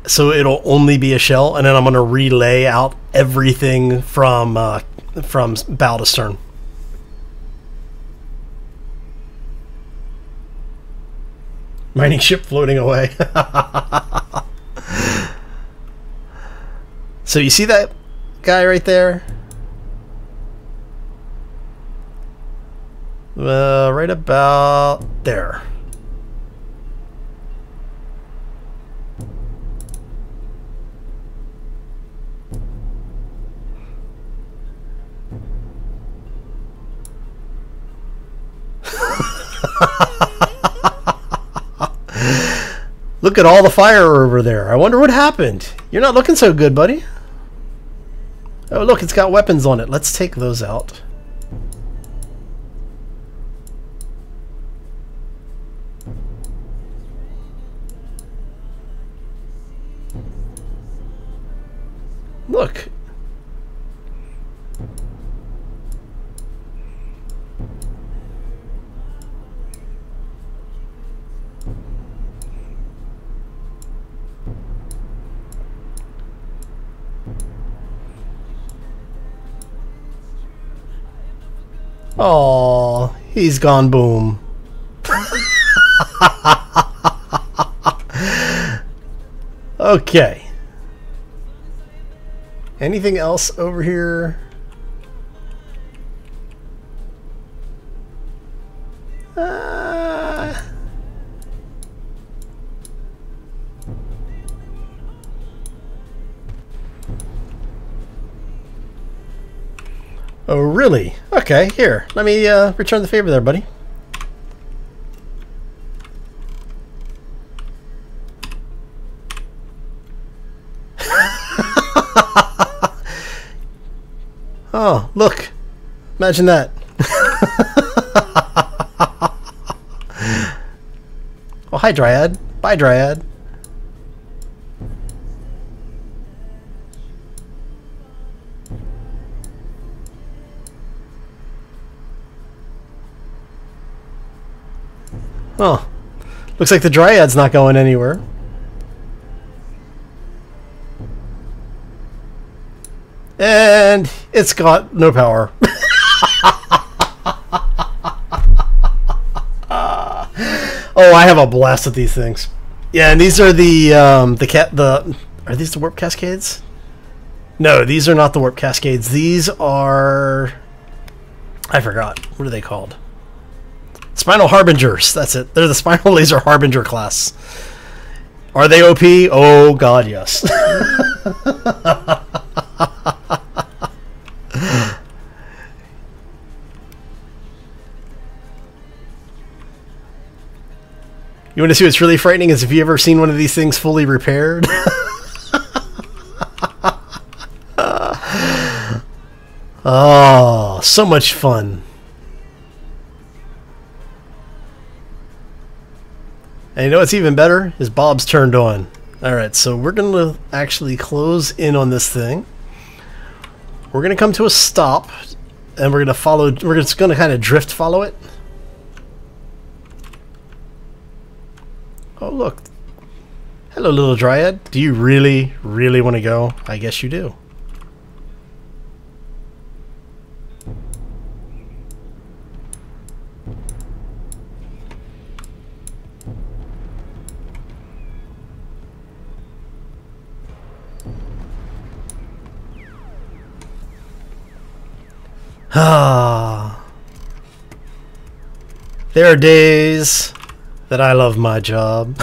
So it'll only be a shell, and then I'm going to relay out everything from bow to stern. Mining ship floating away. So you see that guy right there? Right about there. Look at all the fire over there. I wonder what happened. You're not looking so good, buddy. Oh, look, it's got weapons on it. Let's take those out. Look. Oh, he's gone boom. Okay. Anything else over here? Oh, really? Okay, here. Let me return the favor there, buddy. Oh, look. Imagine that. Oh, hi, Dryad. Bye, Dryad. Oh, looks like the Dryad's not going anywhere. And it's got no power. Oh, I have a blast with these things. Yeah, and these are are these the warp cascades? No, these are not the warp cascades. These are, I forgot. What are they called? Spinal Harbingers. That's it. They're the Spinal Laser Harbinger class. Are they OP? Oh god, yes. You want to see what's really frightening is if you ever seen one of these things fully repaired. Oh, so much fun. And you know what's even better? Is Bob's turned on. Alright, so we're going to actually close in on this thing. We're going to come to a stop, and we're going to follow, we're just going to kind of drift follow it. Oh, look. Hello, little Dryad. Do you really, really want to go? I guess you do. Ah. There are days that I love my job.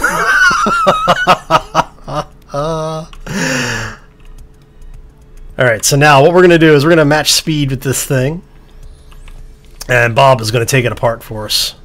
Alright, so now what we're going to do is we're going to match speed with this thing. And Bob is going to take it apart for us.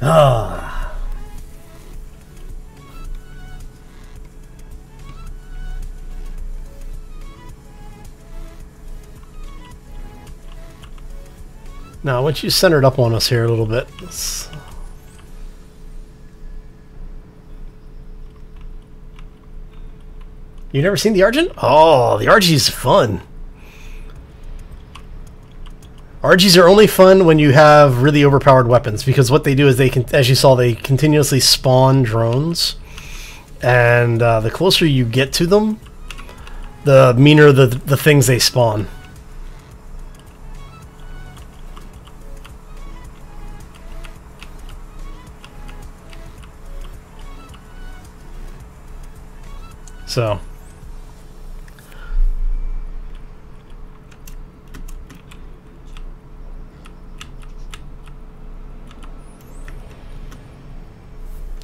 Ah. Now, once you center it up on us here a little bit, you never seen the Argent? Oh, the RG is fun. RGs are only fun when you have really overpowered weapons, because what they do is they can, as you saw, they continuously spawn drones, and the closer you get to them, the meaner the things they spawn. So.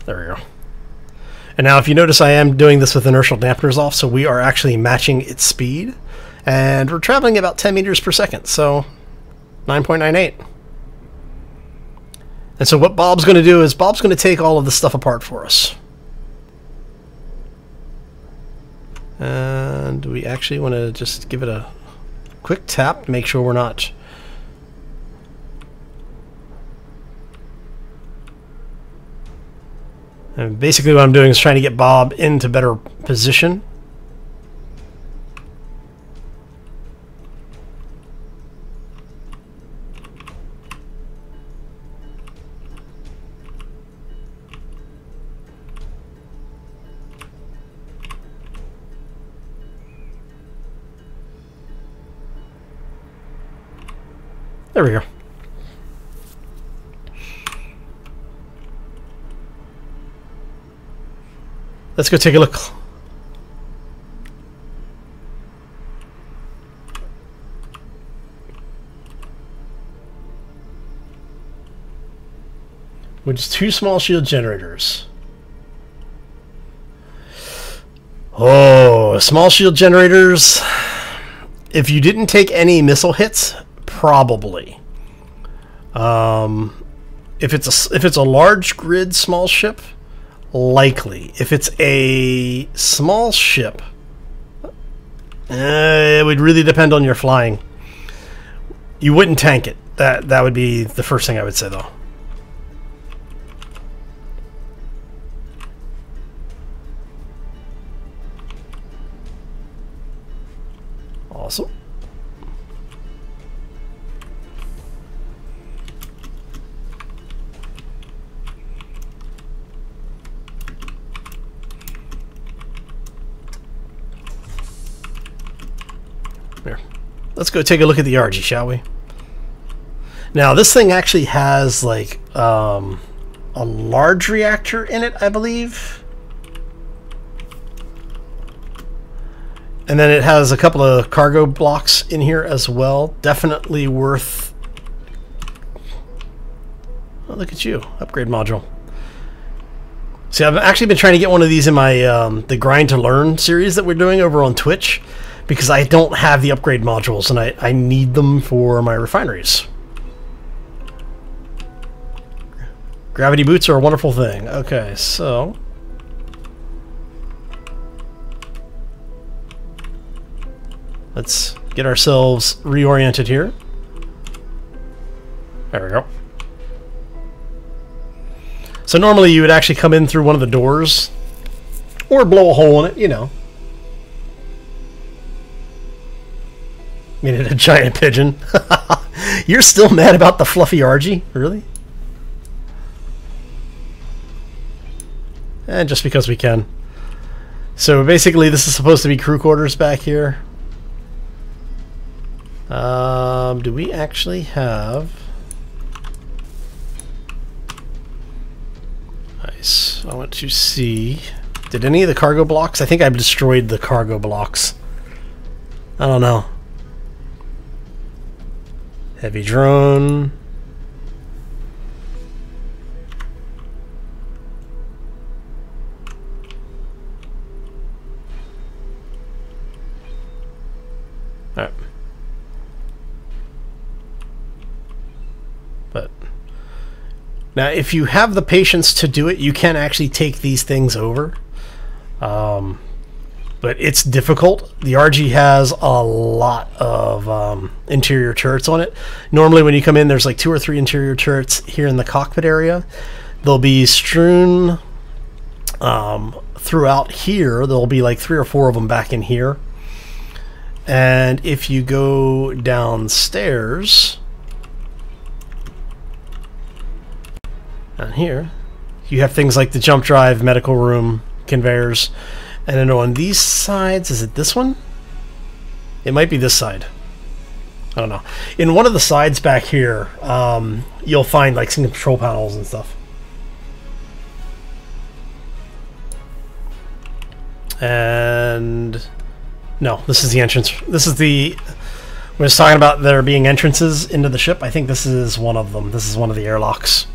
There we go. And now if you notice, I am doing this with inertial dampeners off, so we are actually matching its speed. And we're traveling about 10 meters per second, so 9.98. And so what Bob's going to do is Bob's going to take all of this stuff apart for us. And we actually want to just give it a quick tap to make sure we're not... And basically what I'm doing is trying to get Bob into better position. There we go. Let's go take a look. Which is 2 small shield generators. Oh, small shield generators. If you didn't take any missile hits, probably. If it's a large grid small ship, likely. If it's a small ship, it would really depend on your flying. You wouldn't tank it. That would be the first thing I would say, though. Awesome. Here. Let's go take a look at the RG, shall we? Now, this thing actually has, like, a large reactor in it, I believe. And then it has a couple of cargo blocks in here as well. Definitely worth... Oh, look at you. Upgrade module. See, I've actually been trying to get one of these in my the Grind to Learn series that we're doing over on Twitch, because I don't have the upgrade modules, and I need them for my refineries. Gravity boots are a wonderful thing. Okay, so... let's get ourselves reoriented here. There we go. So normally you would actually come in through one of the doors, or blow a hole in it, you know. Made it a giant pigeon. You're still mad about the fluffy RG? Really? And just because we can. So basically this is supposed to be crew quarters back here. Do we actually have... So I want to see, did any of the cargo blocks? I think I've destroyed the cargo blocks. I don't know. Heavy drone. All right. But now, if you have the patience to do it, you can actually take these things over. But it's difficult. The RG has a lot of interior turrets on it. Normally when you come in, there's like 2 or 3 interior turrets here in the cockpit area. They'll be strewn throughout here. There'll be like 3 or 4 of them back in here. And if you go downstairs, down here, you have things like the jump drive, medical room, conveyors. And then on these sides, is it this one? It might be this side. I don't know. In one of the sides back here, you'll find like some control panels and stuff. And no, this is the entrance. This is the, when it's talking about there being entrances into the ship, I think this is one of them. This is one of the airlocks.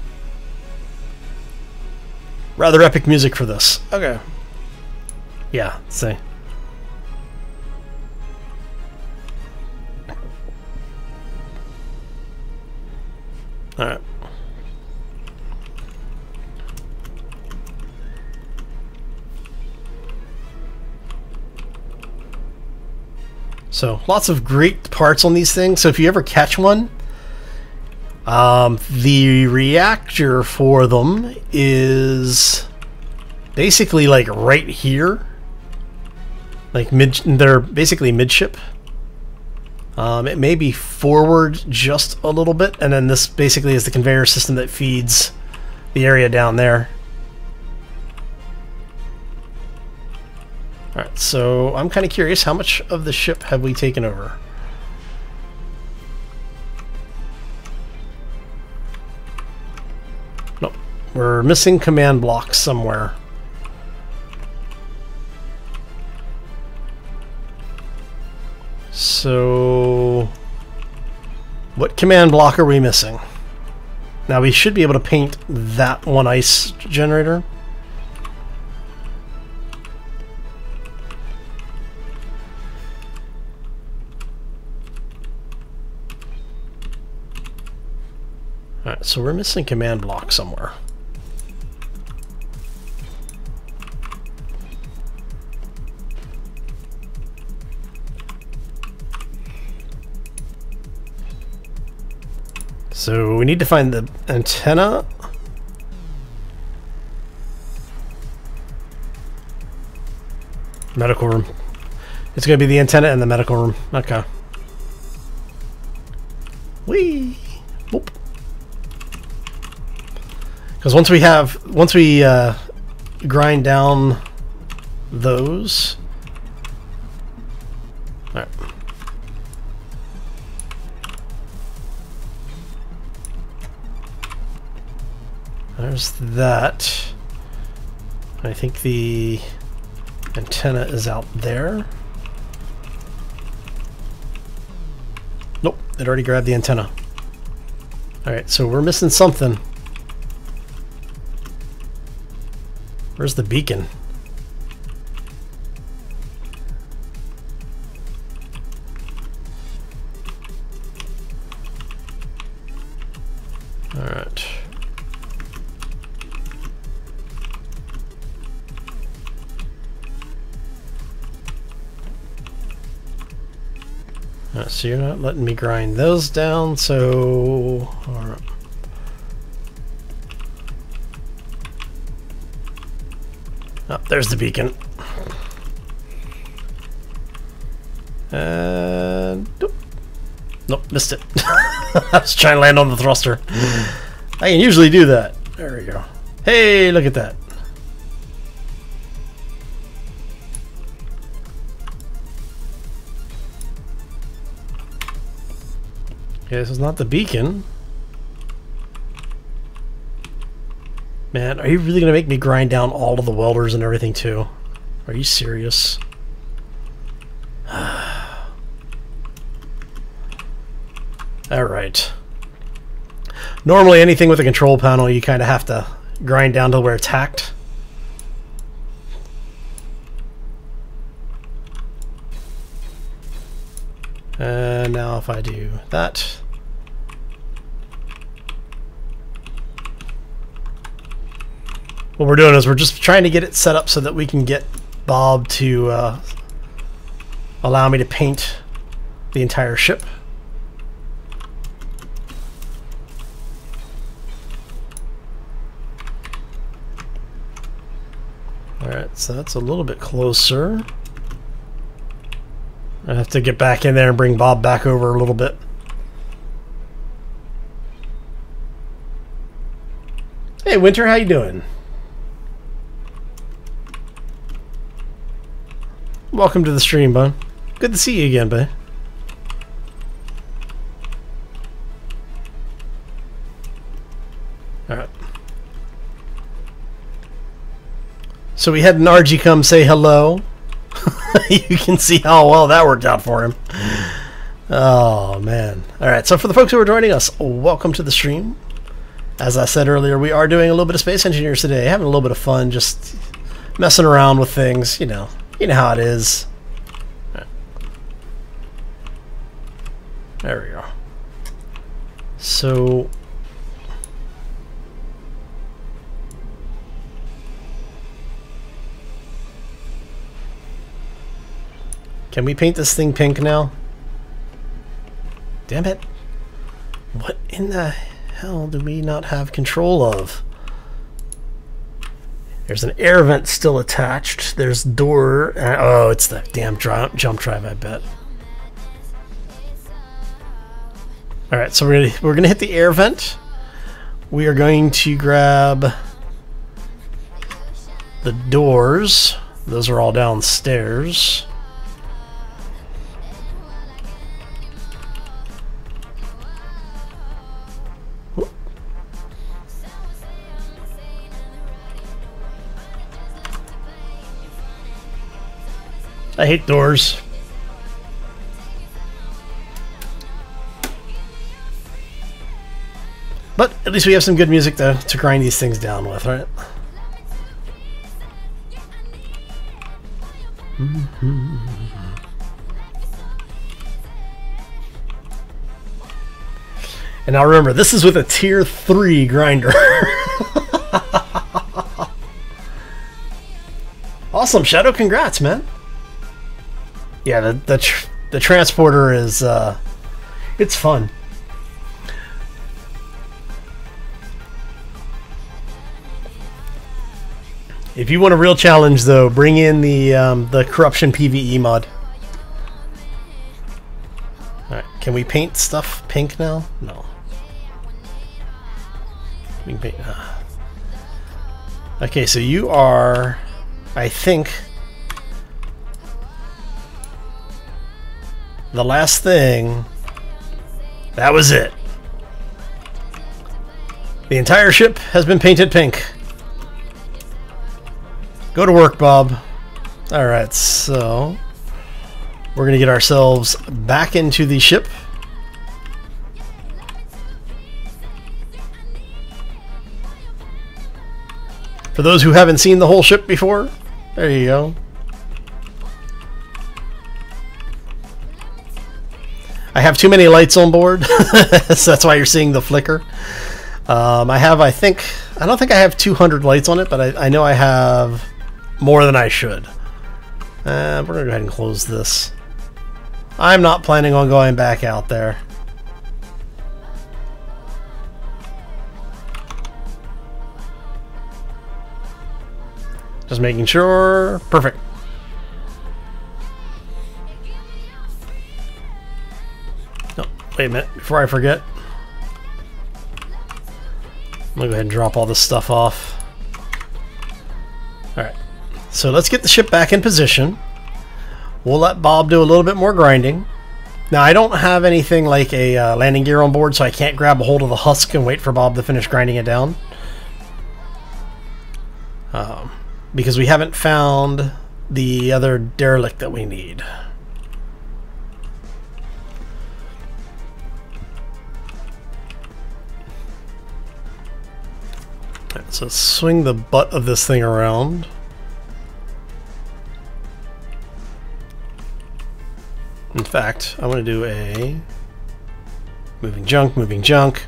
Rather epic music for this. Okay. Yeah, see. Alright. So, lots of great parts on these things. So if you ever catch one, the reactor for them is basically like right here. Like they're basically midship. It may be forward just a little bit, and then this basically is the conveyor system that feeds the area down there. Alright, so I'm kind of curious, how much of the ship have we taken over? Nope. We're missing command blocks somewhere. So, what command block are we missing? Now we should be able to paint that one ice generator. Alright, so we're missing command block somewhere. So we need to find the antenna. Medical room. It's going to be the antenna and the medical room. Okay. Whee! Whoop. Because once we grind down those. All right. There's that. I think the antenna is out there. Nope, it already grabbed the antenna. Alright, so we're missing something. Where's the beacon? Alright. So you're not letting me grind those down, so... Alright. Oh, there's the beacon. And... Nope, missed it. I was trying to land on the thruster. I can usually do that. There we go. Hey, look at that. Okay, this is not the beacon. Man, are you really going to make me grind down all of the welders and everything too? Are you serious? Alright. Normally anything with a control panel you kind of have to grind down to where it's hacked. And now if I do that... What we're doing is we're just trying to get it set up so that we can get Bob to allow me to paint the entire ship. Alright, so that's a little bit closer. I have to get back in there and bring Bob back over a little bit. Hey Winter, how you doing? Welcome to the stream, bud. Good to see you again, bud. Alright. So we had an RG come say hello. You can see how well that worked out for him. Oh, man. Alright, so for the folks who are joining us, welcome to the stream. As I said earlier, we are doing a little bit of Space Engineers today. Having a little bit of fun, just messing around with things, you know. You know how it is. There we go. So... Can we paint this thing pink now? Damn it. What in the hell do we not have control of? There's an air vent still attached. There's door. Oh, it's the damn jump drive, I bet. All right, so we're gonna hit the air vent. We are going to grab the doors. Those are all downstairs. I hate doors. But at least we have some good music to grind these things down with, right? And now remember, this is with a tier 3 grinder. Awesome, Shadow, congrats, man. Yeah, the transporter is it's fun. If you want a real challenge, though, bring in the corruption PvE mod. All right, can we paint stuff pink now? No. We can paint. Okay, so you are, I think, the last thing. That was it. The entire ship has been painted pink. Go to work, Bob. Alright, so we're going to get ourselves back into the ship. For those who haven't seen the whole ship before, there you go. I have too many lights on board, so that's why you're seeing the flicker. I don't think I have 200 lights on it, but I know I have more than I should. We're going to go ahead and close this. I'm not planning on going back out there. Just making sure. Perfect. No, wait a minute. Before I forget, I'm going to go ahead and drop all this stuff off. Alright. So let's get the ship back in position. We'll let Bob do a little bit more grinding. Now, I don't have anything like a landing gear on board, so I can't grab a hold of the husk and wait for Bob to finish grinding it down. because we haven't found the other derelict that we need. Right, so let's swing the butt of this thing around. In fact, I want to do a moving junk, moving junk.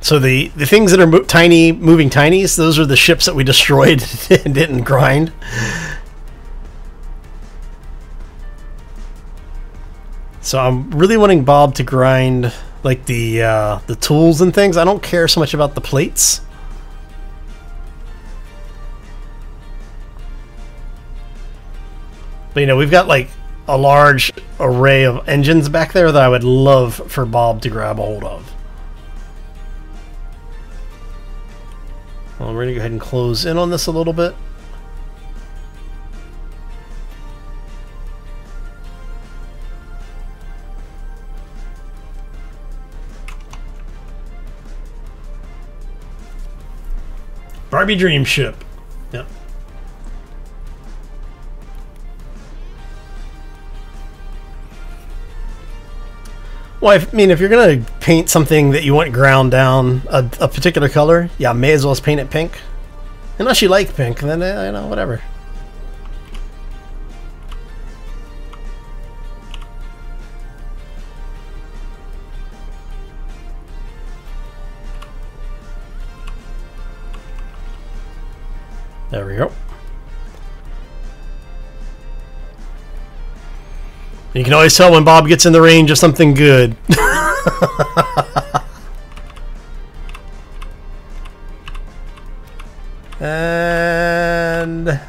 So the things that are moving tinies, those are the ships that we destroyed and didn't grind. So I'm really wanting Bob to grind like the tools and things. I don't care so much about the plates. But you know, we've got like a large array of engines back there that I would love for Bob to grab a hold of. Well, we're going to go ahead and close in on this a little bit. Barbie Dream Ship. Yep. Well, I mean, if you're going to paint something that you want ground down a particular color, yeah, may as well paint it pink. Unless you like pink, then, you know, whatever. There we go. You can always tell when Bob gets in the range of something good. And all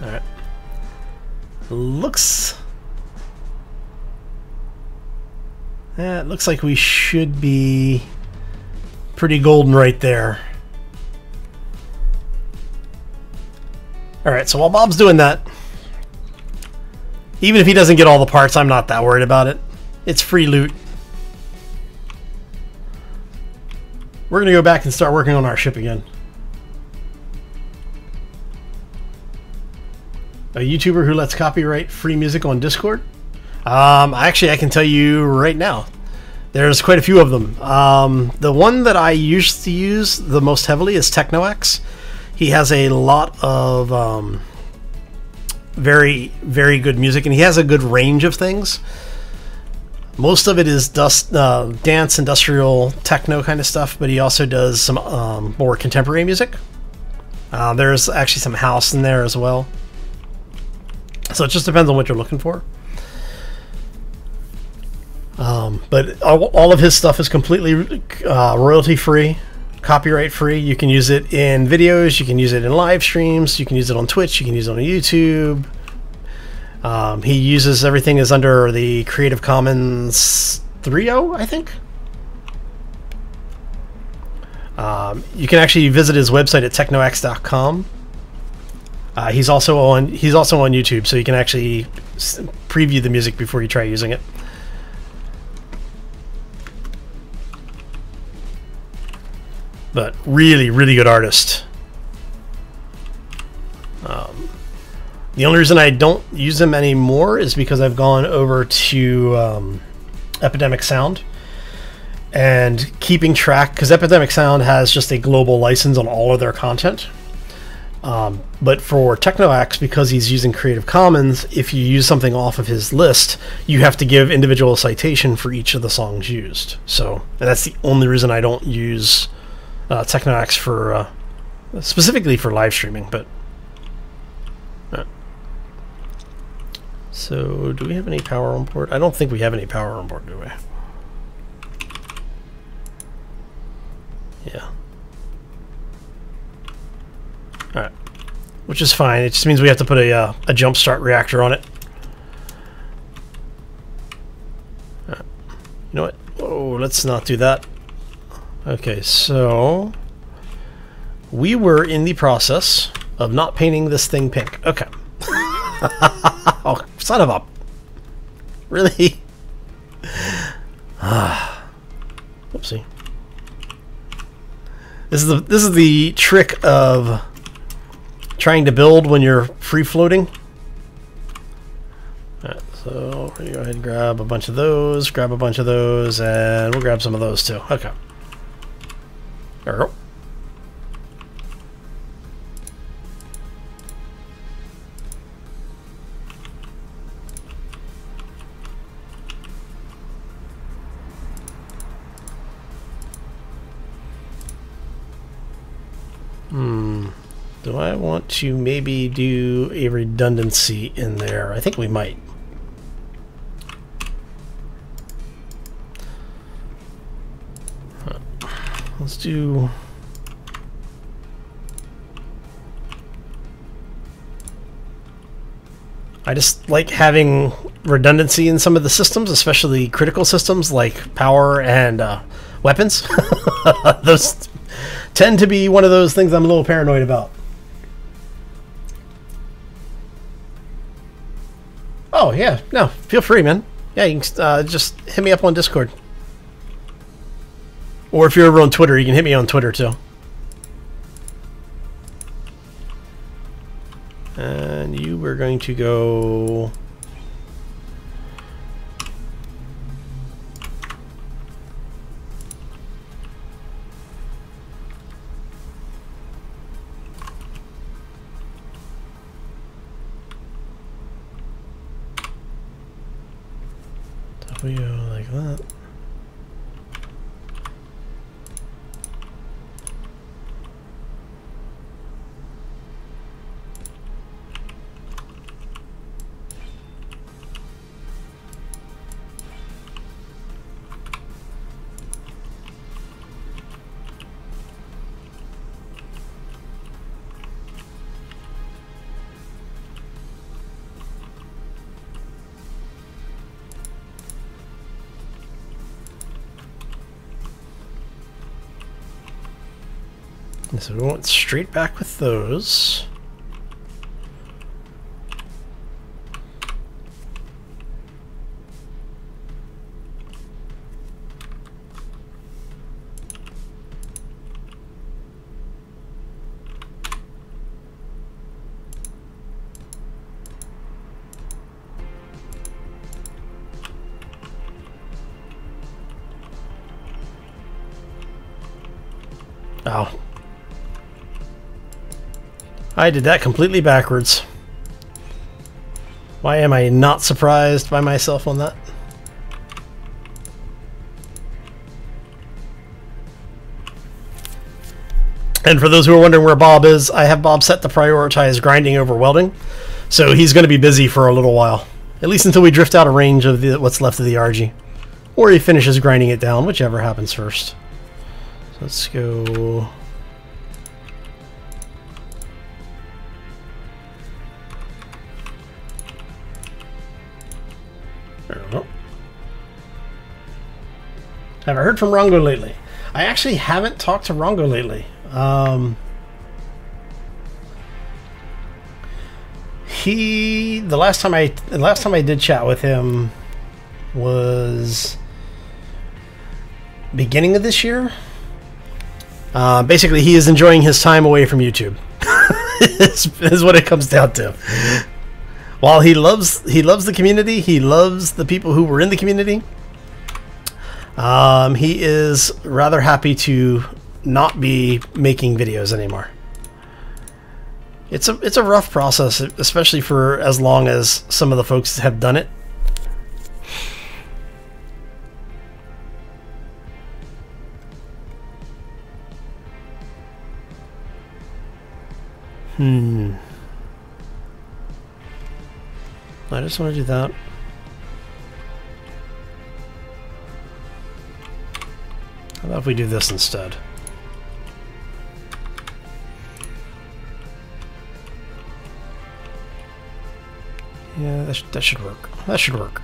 right, looks. Yeah, it looks like we should be pretty golden right there. Alright, so while Bob's doing that, even if he doesn't get all the parts, I'm not that worried about it. It's free loot. We're going to go back and start working on our ship again. A YouTuber who lets copyright free music on Discord? Actually, I can tell you right now. There's quite a few of them. The one that I used to use the most heavily is TechnoX. He has a lot of very, very good music, and he has a good range of things. Most of it is dance, industrial, techno kind of stuff, but he also does some more contemporary music. There's actually some house in there as well. So it just depends on what you're looking for. But all of his stuff is completely royalty-free. Copyright free. You can use it in videos, you can use it in live streams, you can use it on Twitch, you can use it on YouTube. He uses everything is under the Creative Commons 3.0, I think. You can actually visit his website at technox.com. He's also on YouTube, so you can actually preview the music before you try using it. But really, really good artist. The only reason I don't use them anymore is because I've gone over to Epidemic Sound and keeping track, because Epidemic Sound has just a global license on all of their content. But for TechnoX, because he's using Creative Commons, if you use something off of his list, you have to give individual citation for each of the songs used. So, and that's the only reason I don't use TechnoX for specifically for live streaming. But so, do we have any power on board? I don't think we have any power on board, do we? Yeah. All right, which is fine. It just means we have to put a jump start reactor on it. All right. You know what? Oh, let's not do that. Okay, so we were in the process of not painting this thing pink. Okay. Oh, son of a... Really? This is the trick of trying to build when you're free floating. Alright, so we're gonna go ahead and grab a bunch of those, and we'll grab some of those too. Okay. There we go. Do I want to maybe do a redundancy in there? I think we might. Let's do... I just like having redundancy in some of the systems, especially critical systems like power and weapons. Those tend to be one of those things I'm a little paranoid about. Oh, yeah. No, feel free, man. Yeah, you can just hit me up on Discord. Or if you're over on Twitter, you can hit me on Twitter, too. And you were going to go... W like that. So we went straight back with those. Oh. I did that completely backwards. Why am I not surprised by myself on that? And for those who are wondering where Bob is, I have Bob set to prioritize grinding over welding. So he's going to be busy for a little while. At least until we drift out of range of what's left of the RG. Or he finishes grinding it down, whichever happens first. So let's go... Have I heard from Rongo lately? I actually haven't talked to Rongo lately. The last time I did chat with him was beginning of this year. Basically, he is enjoying his time away from YouTube. is what it comes down to. While he loves the community, he loves the people who were in the community. He is rather happy to not be making videos anymore. It's a rough process, especially for as long as some of the folks have done it. I just want to do that. How about if we do this instead? Yeah, that should work. That should work.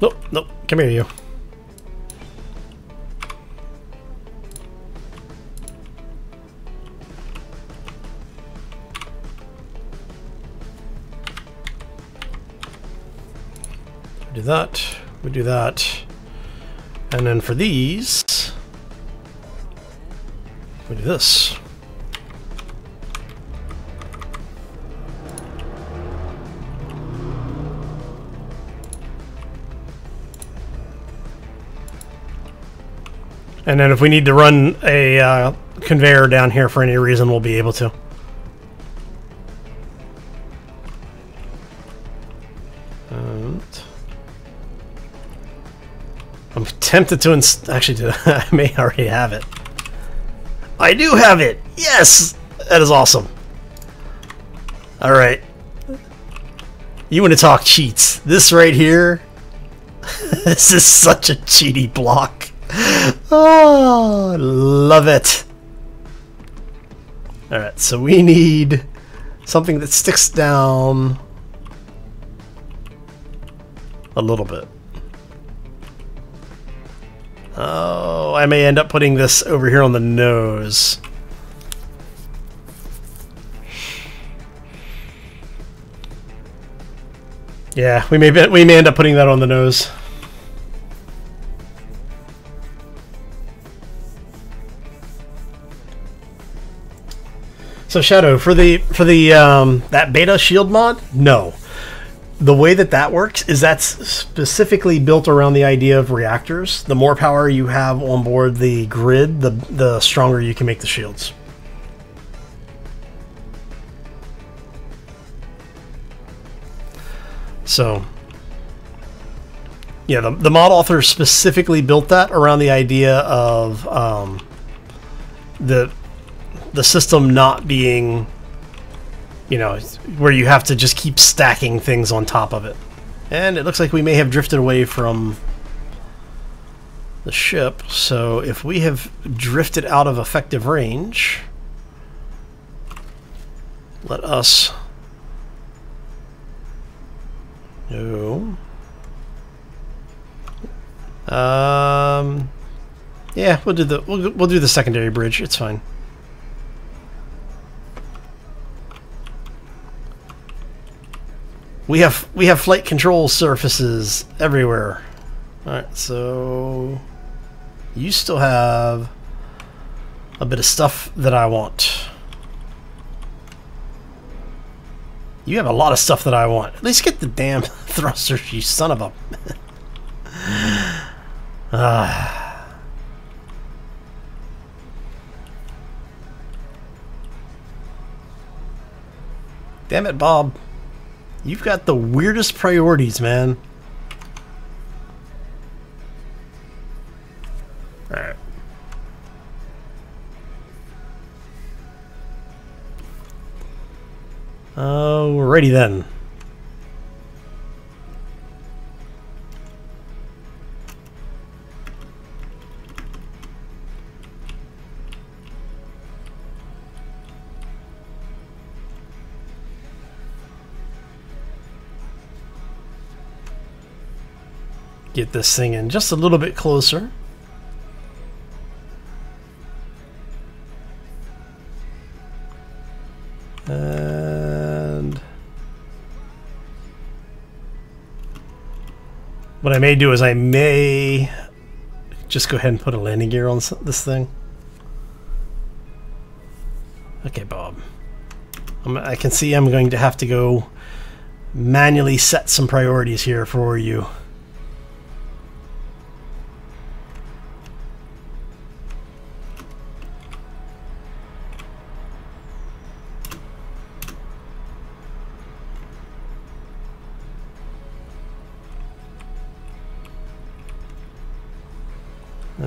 Nope, nope. Come here, you. Do that. We do that. And then for these, we do this. And then if we need to run a conveyor down here for any reason, we'll be able to. I'm tempted to actually I may already have it. I do have it! Yes! That is awesome. Alright. You want to talk cheats. This right here, this is such a cheaty block. Oh, love it. Alright, so we need something that sticks down a little bit. Oh, I may end up putting this over here on the nose. Yeah, we may end up putting that on the nose. So Shadow, for the that beta shield mod, no. The way that works is that's specifically built around the idea of reactors. The more power you have on board the grid, the stronger you can make the shields. So, yeah, the mod author specifically built that around the idea of the system not being, you know, where you have to just keep stacking things on top of it. And it looks like we may have drifted away from the ship. So if we have drifted out of effective range, let us go. Yeah, we'll do the secondary bridge. It's fine. We have flight control surfaces everywhere. Alright, so you still have a bit of stuff that I want. You have a lot of stuff that I want. At least get the damn thrusters, you son of a... Damn it, Bob. You've got the weirdest priorities, man. Alright. Alrighty then. Get this thing in just a little bit closer. And what I may do is I may just go ahead and put a landing gear on this thing. Okay, Bob. I can see I'm going to have to go manually set some priorities here for you.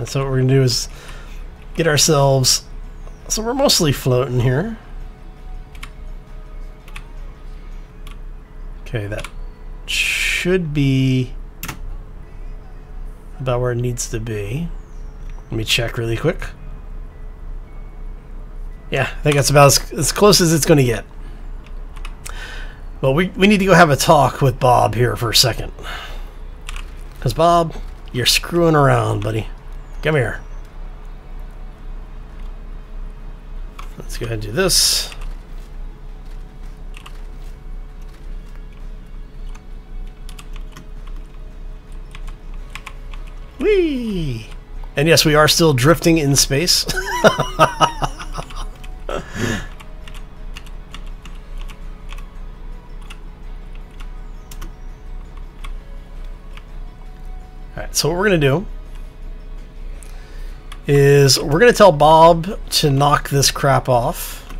So what we're going to do is get ourselves... So we're mostly floating here. Okay, that should be about where it needs to be. Let me check really quick. Yeah, I think that's about as close as it's going to get. Well, we need to go have a talk with Bob here for a second. Because Bob, you're screwing around, buddy. Come here. Let's go ahead and do this. Whee! And yes, we are still drifting in space. Alright, so what we're going to do is we're going to tell Bob to knock this crap off.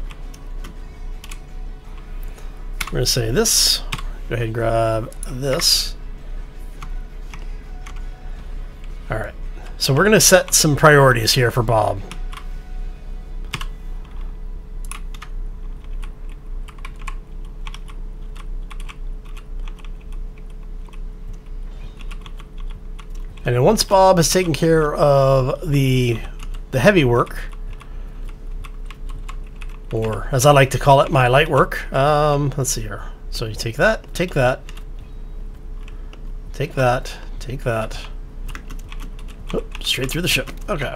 We're going to say this. Go ahead and grab this. Alright, so we're going to set some priorities here for Bob. And then once Bob has taken care of the heavy work, or as I like to call it, my light work, let's see here. So you take that, take that, take that, take that. Oh, straight through the ship. Okay.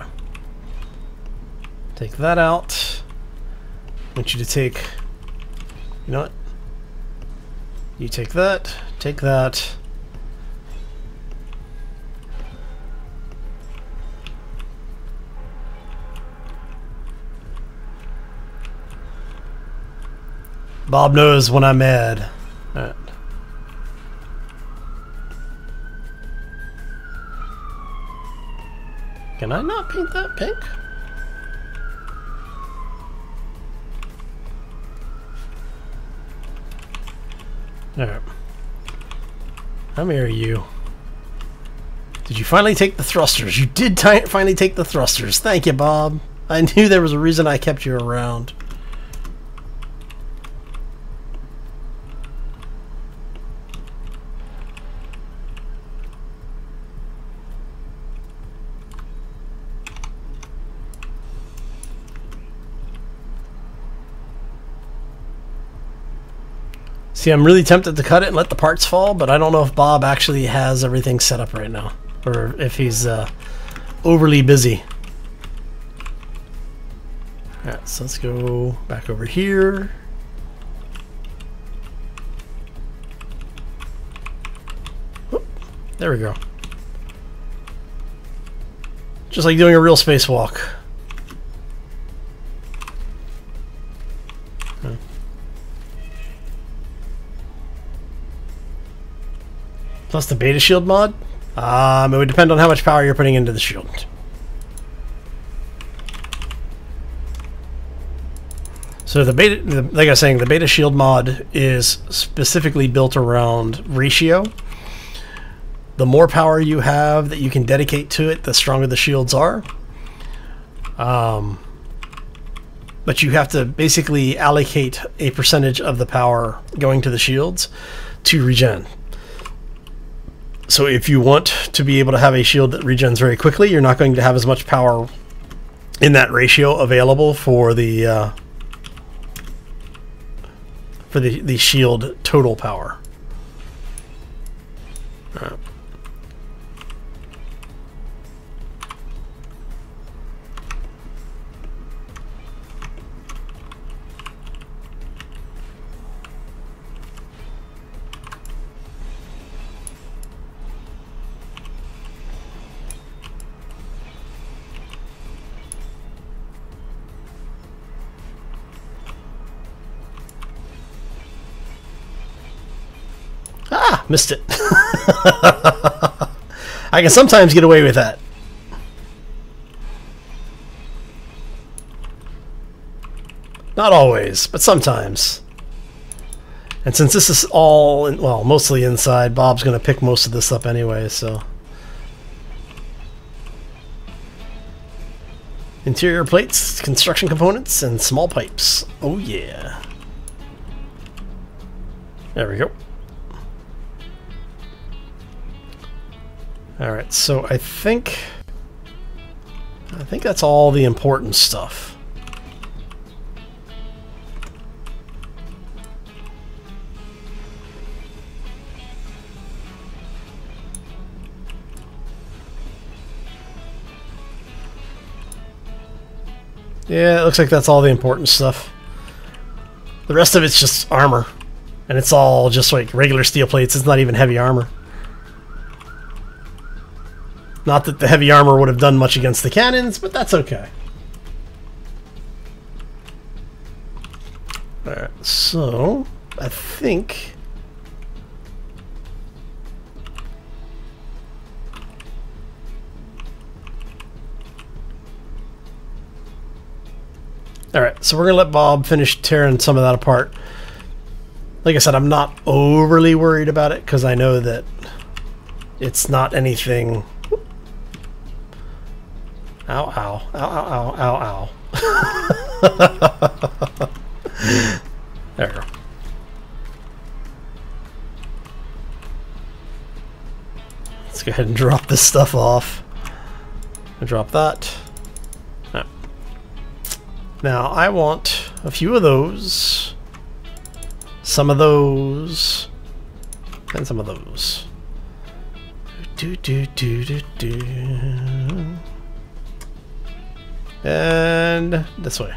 Take that out. I want you to take, you know what? You take that, take that. Bob knows when I'm mad. All right. Can I not paint that pink? Alright. How many are you? Did you finally take the thrusters? You did finally take the thrusters. Thank you, Bob. I knew there was a reason I kept you around. See, I'm really tempted to cut it and let the parts fall, but I don't know if Bob actually has everything set up right now, or if he's overly busy. Alright, so let's go back over here. Whoop, there we go. Just like doing a real spacewalk. Plus the beta shield mod? It would depend on how much power you're putting into the shield. So the beta, like I was saying, the beta shield mod is specifically built around ratio. The more power you have that you can dedicate to it, the stronger the shields are. But you have to basically allocate a percentage of the power going to the shields to regen. So if you want to be able to have a shield that regens very quickly, you're not going to have as much power in that ratio available for the shield total power. All right. Ah, missed it. I can sometimes get away with that. Not always, but sometimes. And since this is all, well, mostly inside, Bob's going to pick most of this up anyway, so. Interior plates, construction components, and small pipes. Oh yeah. There we go. Alright, so I think that's all the important stuff. Yeah, it looks like that's all the important stuff. The rest of it's just armor. And it's all just like regular steel plates. It's not even heavy armor. Not that the heavy armor would have done much against the cannons, but that's okay. Alright, so I think... Alright, so we're going to let Bob finish tearing some of that apart. Like I said, I'm not overly worried about it because I know that it's not anything... Ow, ow, ow, ow, ow, ow. There we go. Let's go ahead and drop this stuff off. I'll drop that. No. Now I want a few of those, some of those, and some of those. And this way.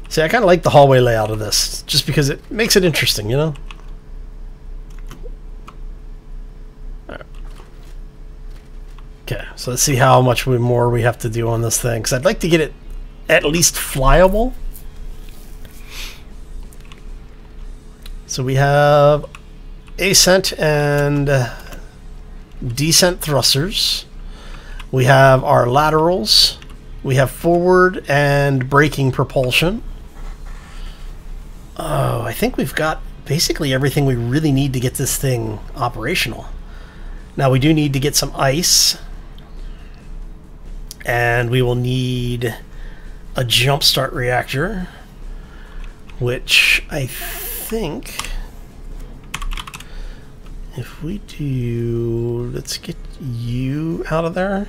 See, I kind of like the hallway layout of this, just because it makes it interesting, you know? Right. Okay, so let's see how much more we have to do on this thing, because I'd like to get it at least flyable. So we have ascent and descent thrusters. We have our laterals. We have forward and braking propulsion. Oh, I think we've got basically everything we really need to get this thing operational. Now we do need to get some ice. And we will need a jump start reactor, which I think if we do, let's get you out of there.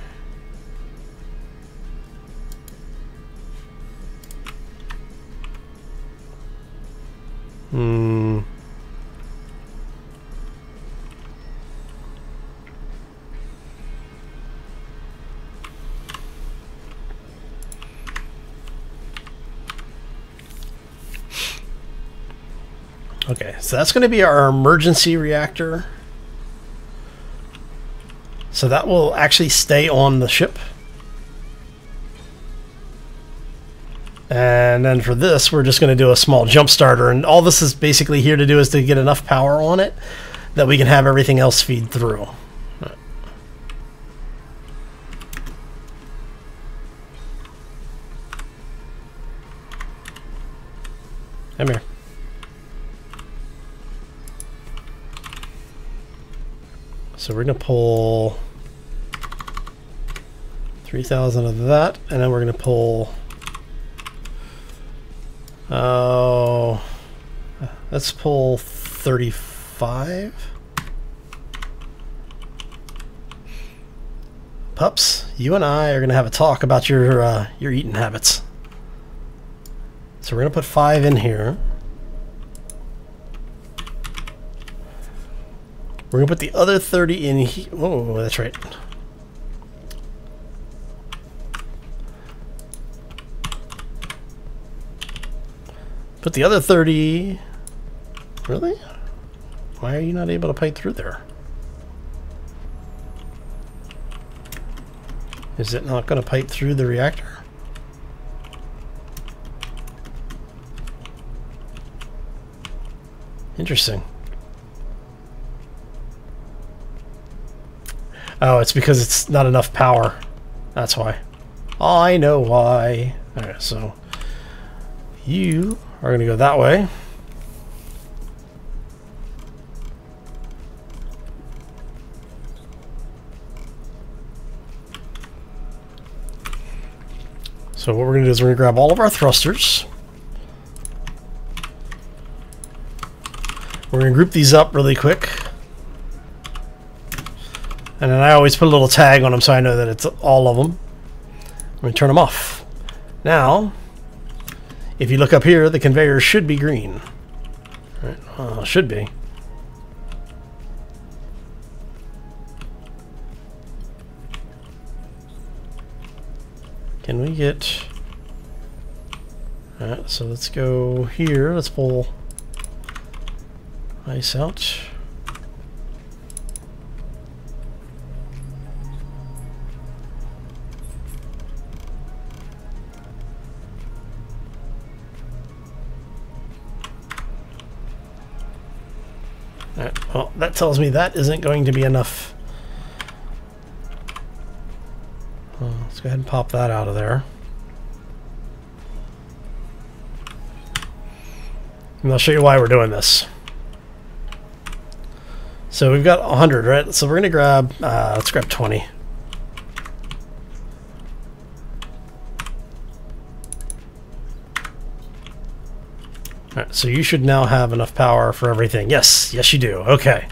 Okay, so that's going to be our emergency reactor. So that will actually stay on the ship. And then for this, we're just going to do a small jump starter. And all this is basically here to do is to get enough power on it that we can have everything else feed through. Come here. So we're going to pull 3,000 of that, and then we're going to pull... Oh, let's pull 35. Pups, you and I are going to have a talk about your eating habits. So we're going to put 5 in here. We're going to put the other 30 in here. Oh, that's right. Put the other 30... Really? Why are you not able to pipe through there? Is it not going to pipe through the reactor? Interesting. Oh, it's because it's not enough power. That's why. I know why. Alright, so you are going to go that way. So what we're going to do is we're going to grab all of our thrusters. We're going to group these up really quick. And then I always put a little tag on them so I know that it's all of them. I'm going to turn them off. Now, if you look up here, the conveyor should be green. Right? Should be. Can we get... Alright, so let's go here. Let's pull ice out. Alright, well, that tells me that isn't going to be enough. Let's go ahead and pop that out of there. And I'll show you why we're doing this. So we've got 100, right? So we're going to grab, let's grab 20. Alright, so you should now have enough power for everything. Yes, yes you do. Okay.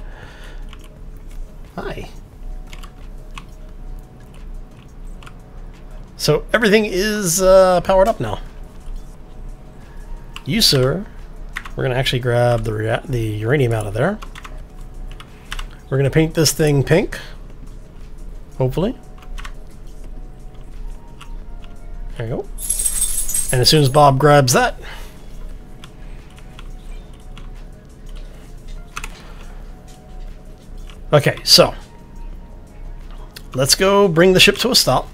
Hi. So everything is powered up now. You, sir, we're going to actually grab the uranium out of there. We're going to paint this thing pink, hopefully. There you go. And as soon as Bob grabs that, okay, so let's go bring the ship to a stop.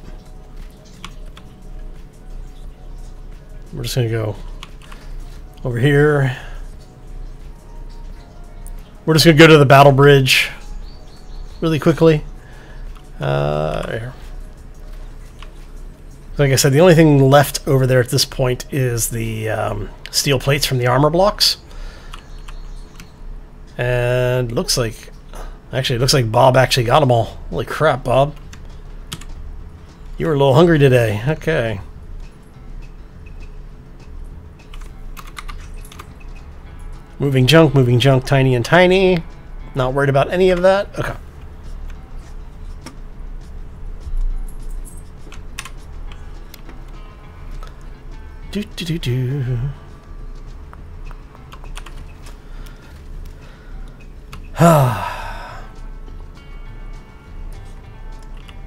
We're just going to go over here. We're just going to go to the battle bridge really quickly. Here. Like I said, the only thing left over there at this point is the steel plates from the armor blocks. And looks like... Actually, it looks like Bob actually got them all. Holy crap, Bob. You were a little hungry today. Okay. Moving junk, tiny and tiny. Not worried about any of that. Okay. Do do do do.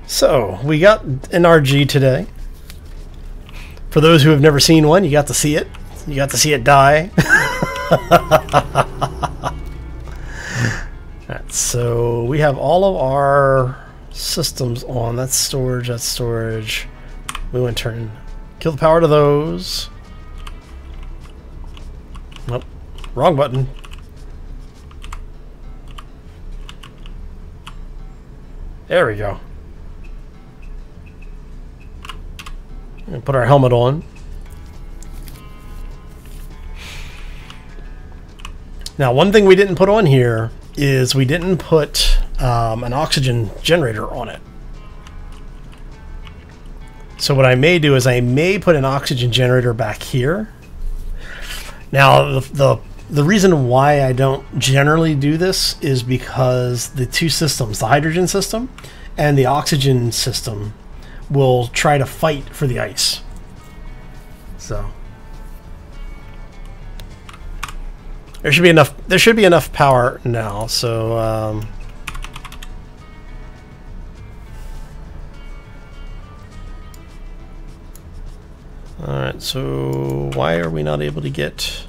So, we got an RG today. For those who have never seen one, you got to see it. You got to see it die. Right, so we have all of our systems on. That's storage, that's storage. We went turn. Kill the power to those. Nope. Wrong button. There we go. And put our helmet on. Now, one thing we didn't put on here is we didn't put an oxygen generator on it. So what I may do is I may put an oxygen generator back here. Now, the reason why I don't generally do this is because the two systems, the hydrogen system and the oxygen system, will try to fight for the ice. So there should be enough power now. So all right, so why are we not able to get...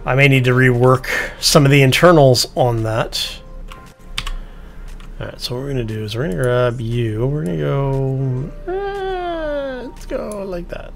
I may need to rework some of the internals on that. Alright, so what we're going to do is we're going to grab you. We're going to go... let's go like that.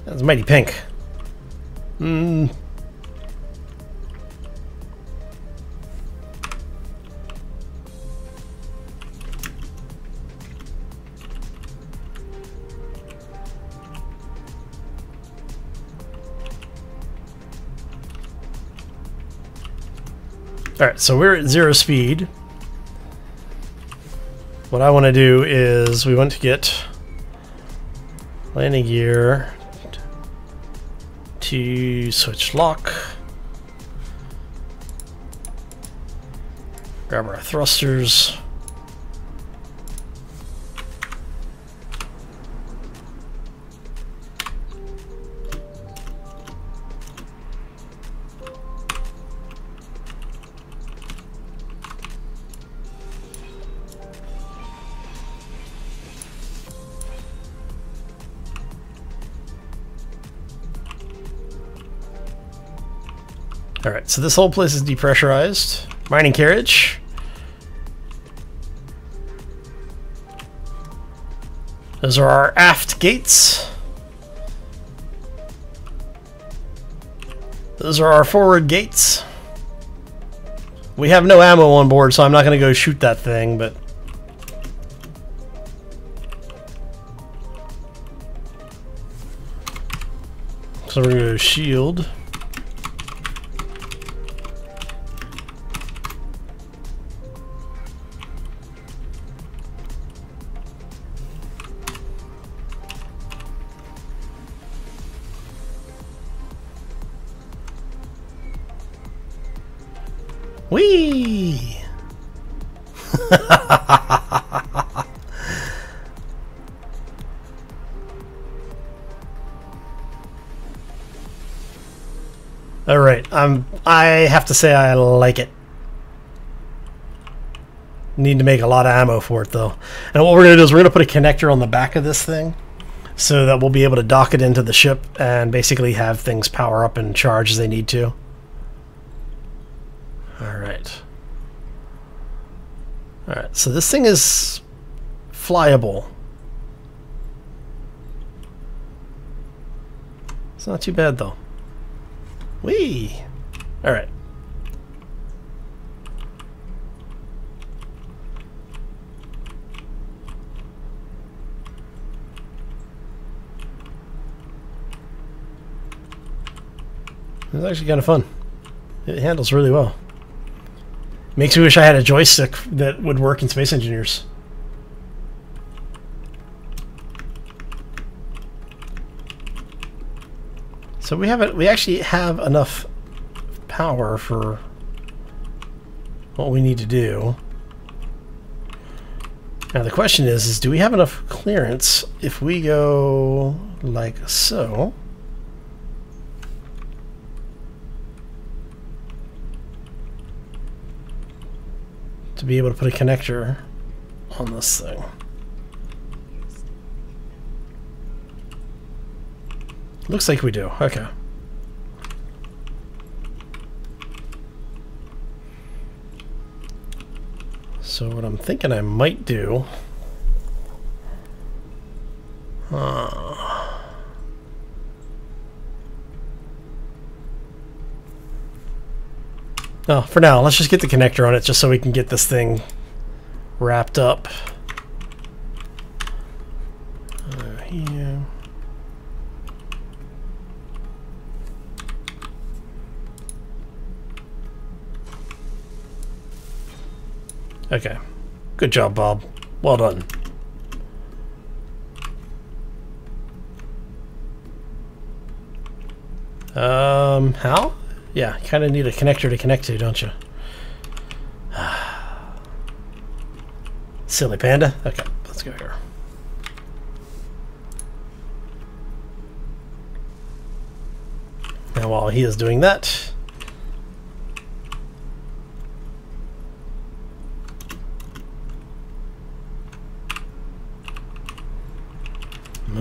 That's mighty pink. Alright, so we're at 0 speed. What I want to do is we want to get landing gear to switch lock. Grab our thrusters. Alright, so this whole place is depressurized. Mining carriage. Those are our aft gates. Those are our forward gates. We have no ammo on board, so I'm not going to go shoot that thing, but... So we're going to go shield. Whee! All right, I have to say I like it. Need to make a lot of ammo for it though. And what we're gonna do is we're gonna put a connector on the back of this thing so that we'll be able to dock it into the ship and basically have things power up and charge as they need to. Alright, so this thing is flyable. It's not too bad though. Whee! Alright. It's actually kind of fun. It handles really well. Makes me wish I had a joystick that would work in Space Engineers. So we actually have enough power for what we need to do. Now the question is do we have enough clearance if we go like so? To be able to put a connector on this thing. Looks like we do. Okay. So what I'm thinking I might do... Oh, for now, let's just get the connector on it just so we can get this thing wrapped up. Here. Okay. Good job, Bob. Well done. How? Yeah, you kind of need a connector to connect to, don't you? Silly panda. Okay, let's go here. Now while he is doing that,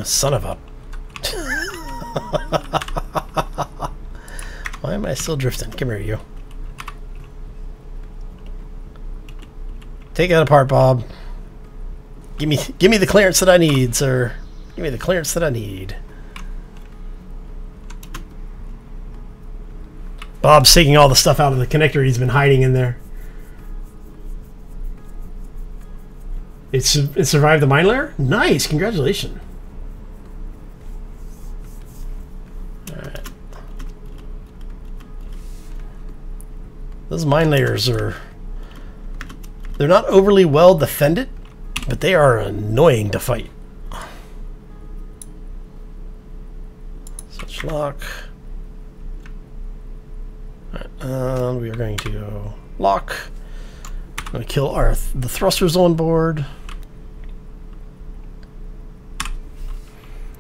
son of a... Why am I still drifting? Come here, you. Take that apart, Bob. Give me the clearance that I need, sir. Give me the clearance that I need. Bob's taking all the stuff out of the connector he's been hiding in there. It survived the mine layer? Nice, congratulations. Those mine layers are... they're not overly well defended, but they are annoying to fight. Switch lock. Alright, we are going to go lock. I'm going to kill the thrusters on board.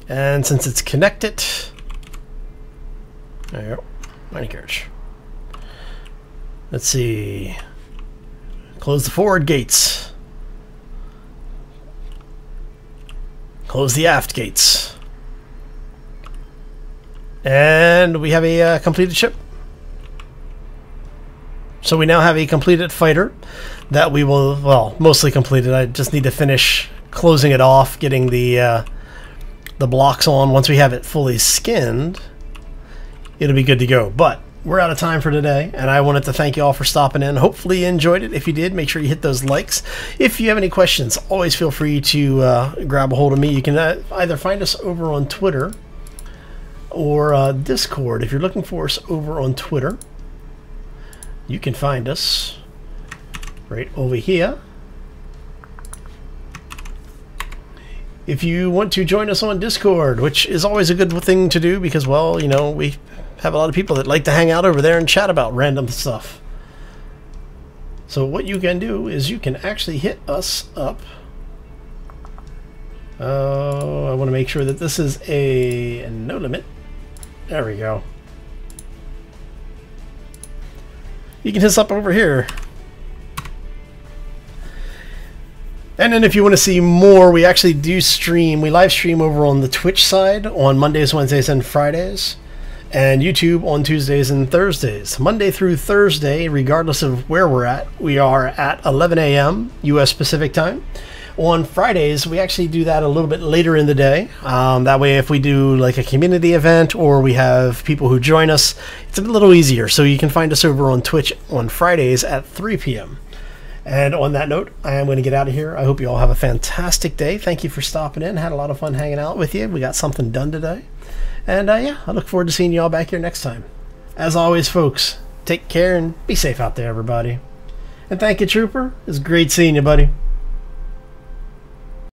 And since it's connected, there you go, mining carriage. Let's see. Close the forward gates. Close the aft gates. And we have a completed ship. So we now have a completed fighter that we will, well, mostly completed. I just need to finish closing it off, getting the blocks on. Once we have it fully skinned, it'll be good to go. But we're out of time for today, and I wanted to thank you all for stopping in. Hopefully you enjoyed it. If you did, make sure you hit those likes. If you have any questions, always feel free to grab a hold of me. You can either find us over on Twitter or Discord. If you're looking for us over on Twitter, you can find us right over here. If you want to join us on Discord, which is always a good thing to do because, well, you know, we have a lot of people that like to hang out over there and chat about random stuff. So what you can do is you can actually hit us up. I want to make sure that this is a no limit. There we go. You can hit us up over here. And then if you want to see more, we actually do stream. We live stream over on the Twitch side on Mondays, Wednesdays, and Fridays. And YouTube on Tuesdays and Thursdays. Monday through Thursday, regardless of where we're at, we are at 11 a.m. U.S. Pacific time. On Fridays, we actually do that a little bit later in the day. That way, if we do like a community event or we have people who join us, it's a little easier. So you can find us over on Twitch on Fridays at 3 p.m. And on that note, I am going to get out of here. I hope you all have a fantastic day. Thank you for stopping in. Had a lot of fun hanging out with you. We got something done today. And yeah, I look forward to seeing you all back here next time. As always, folks, take care and be safe out there, everybody. And thank you, Trooper. It's great seeing you, buddy.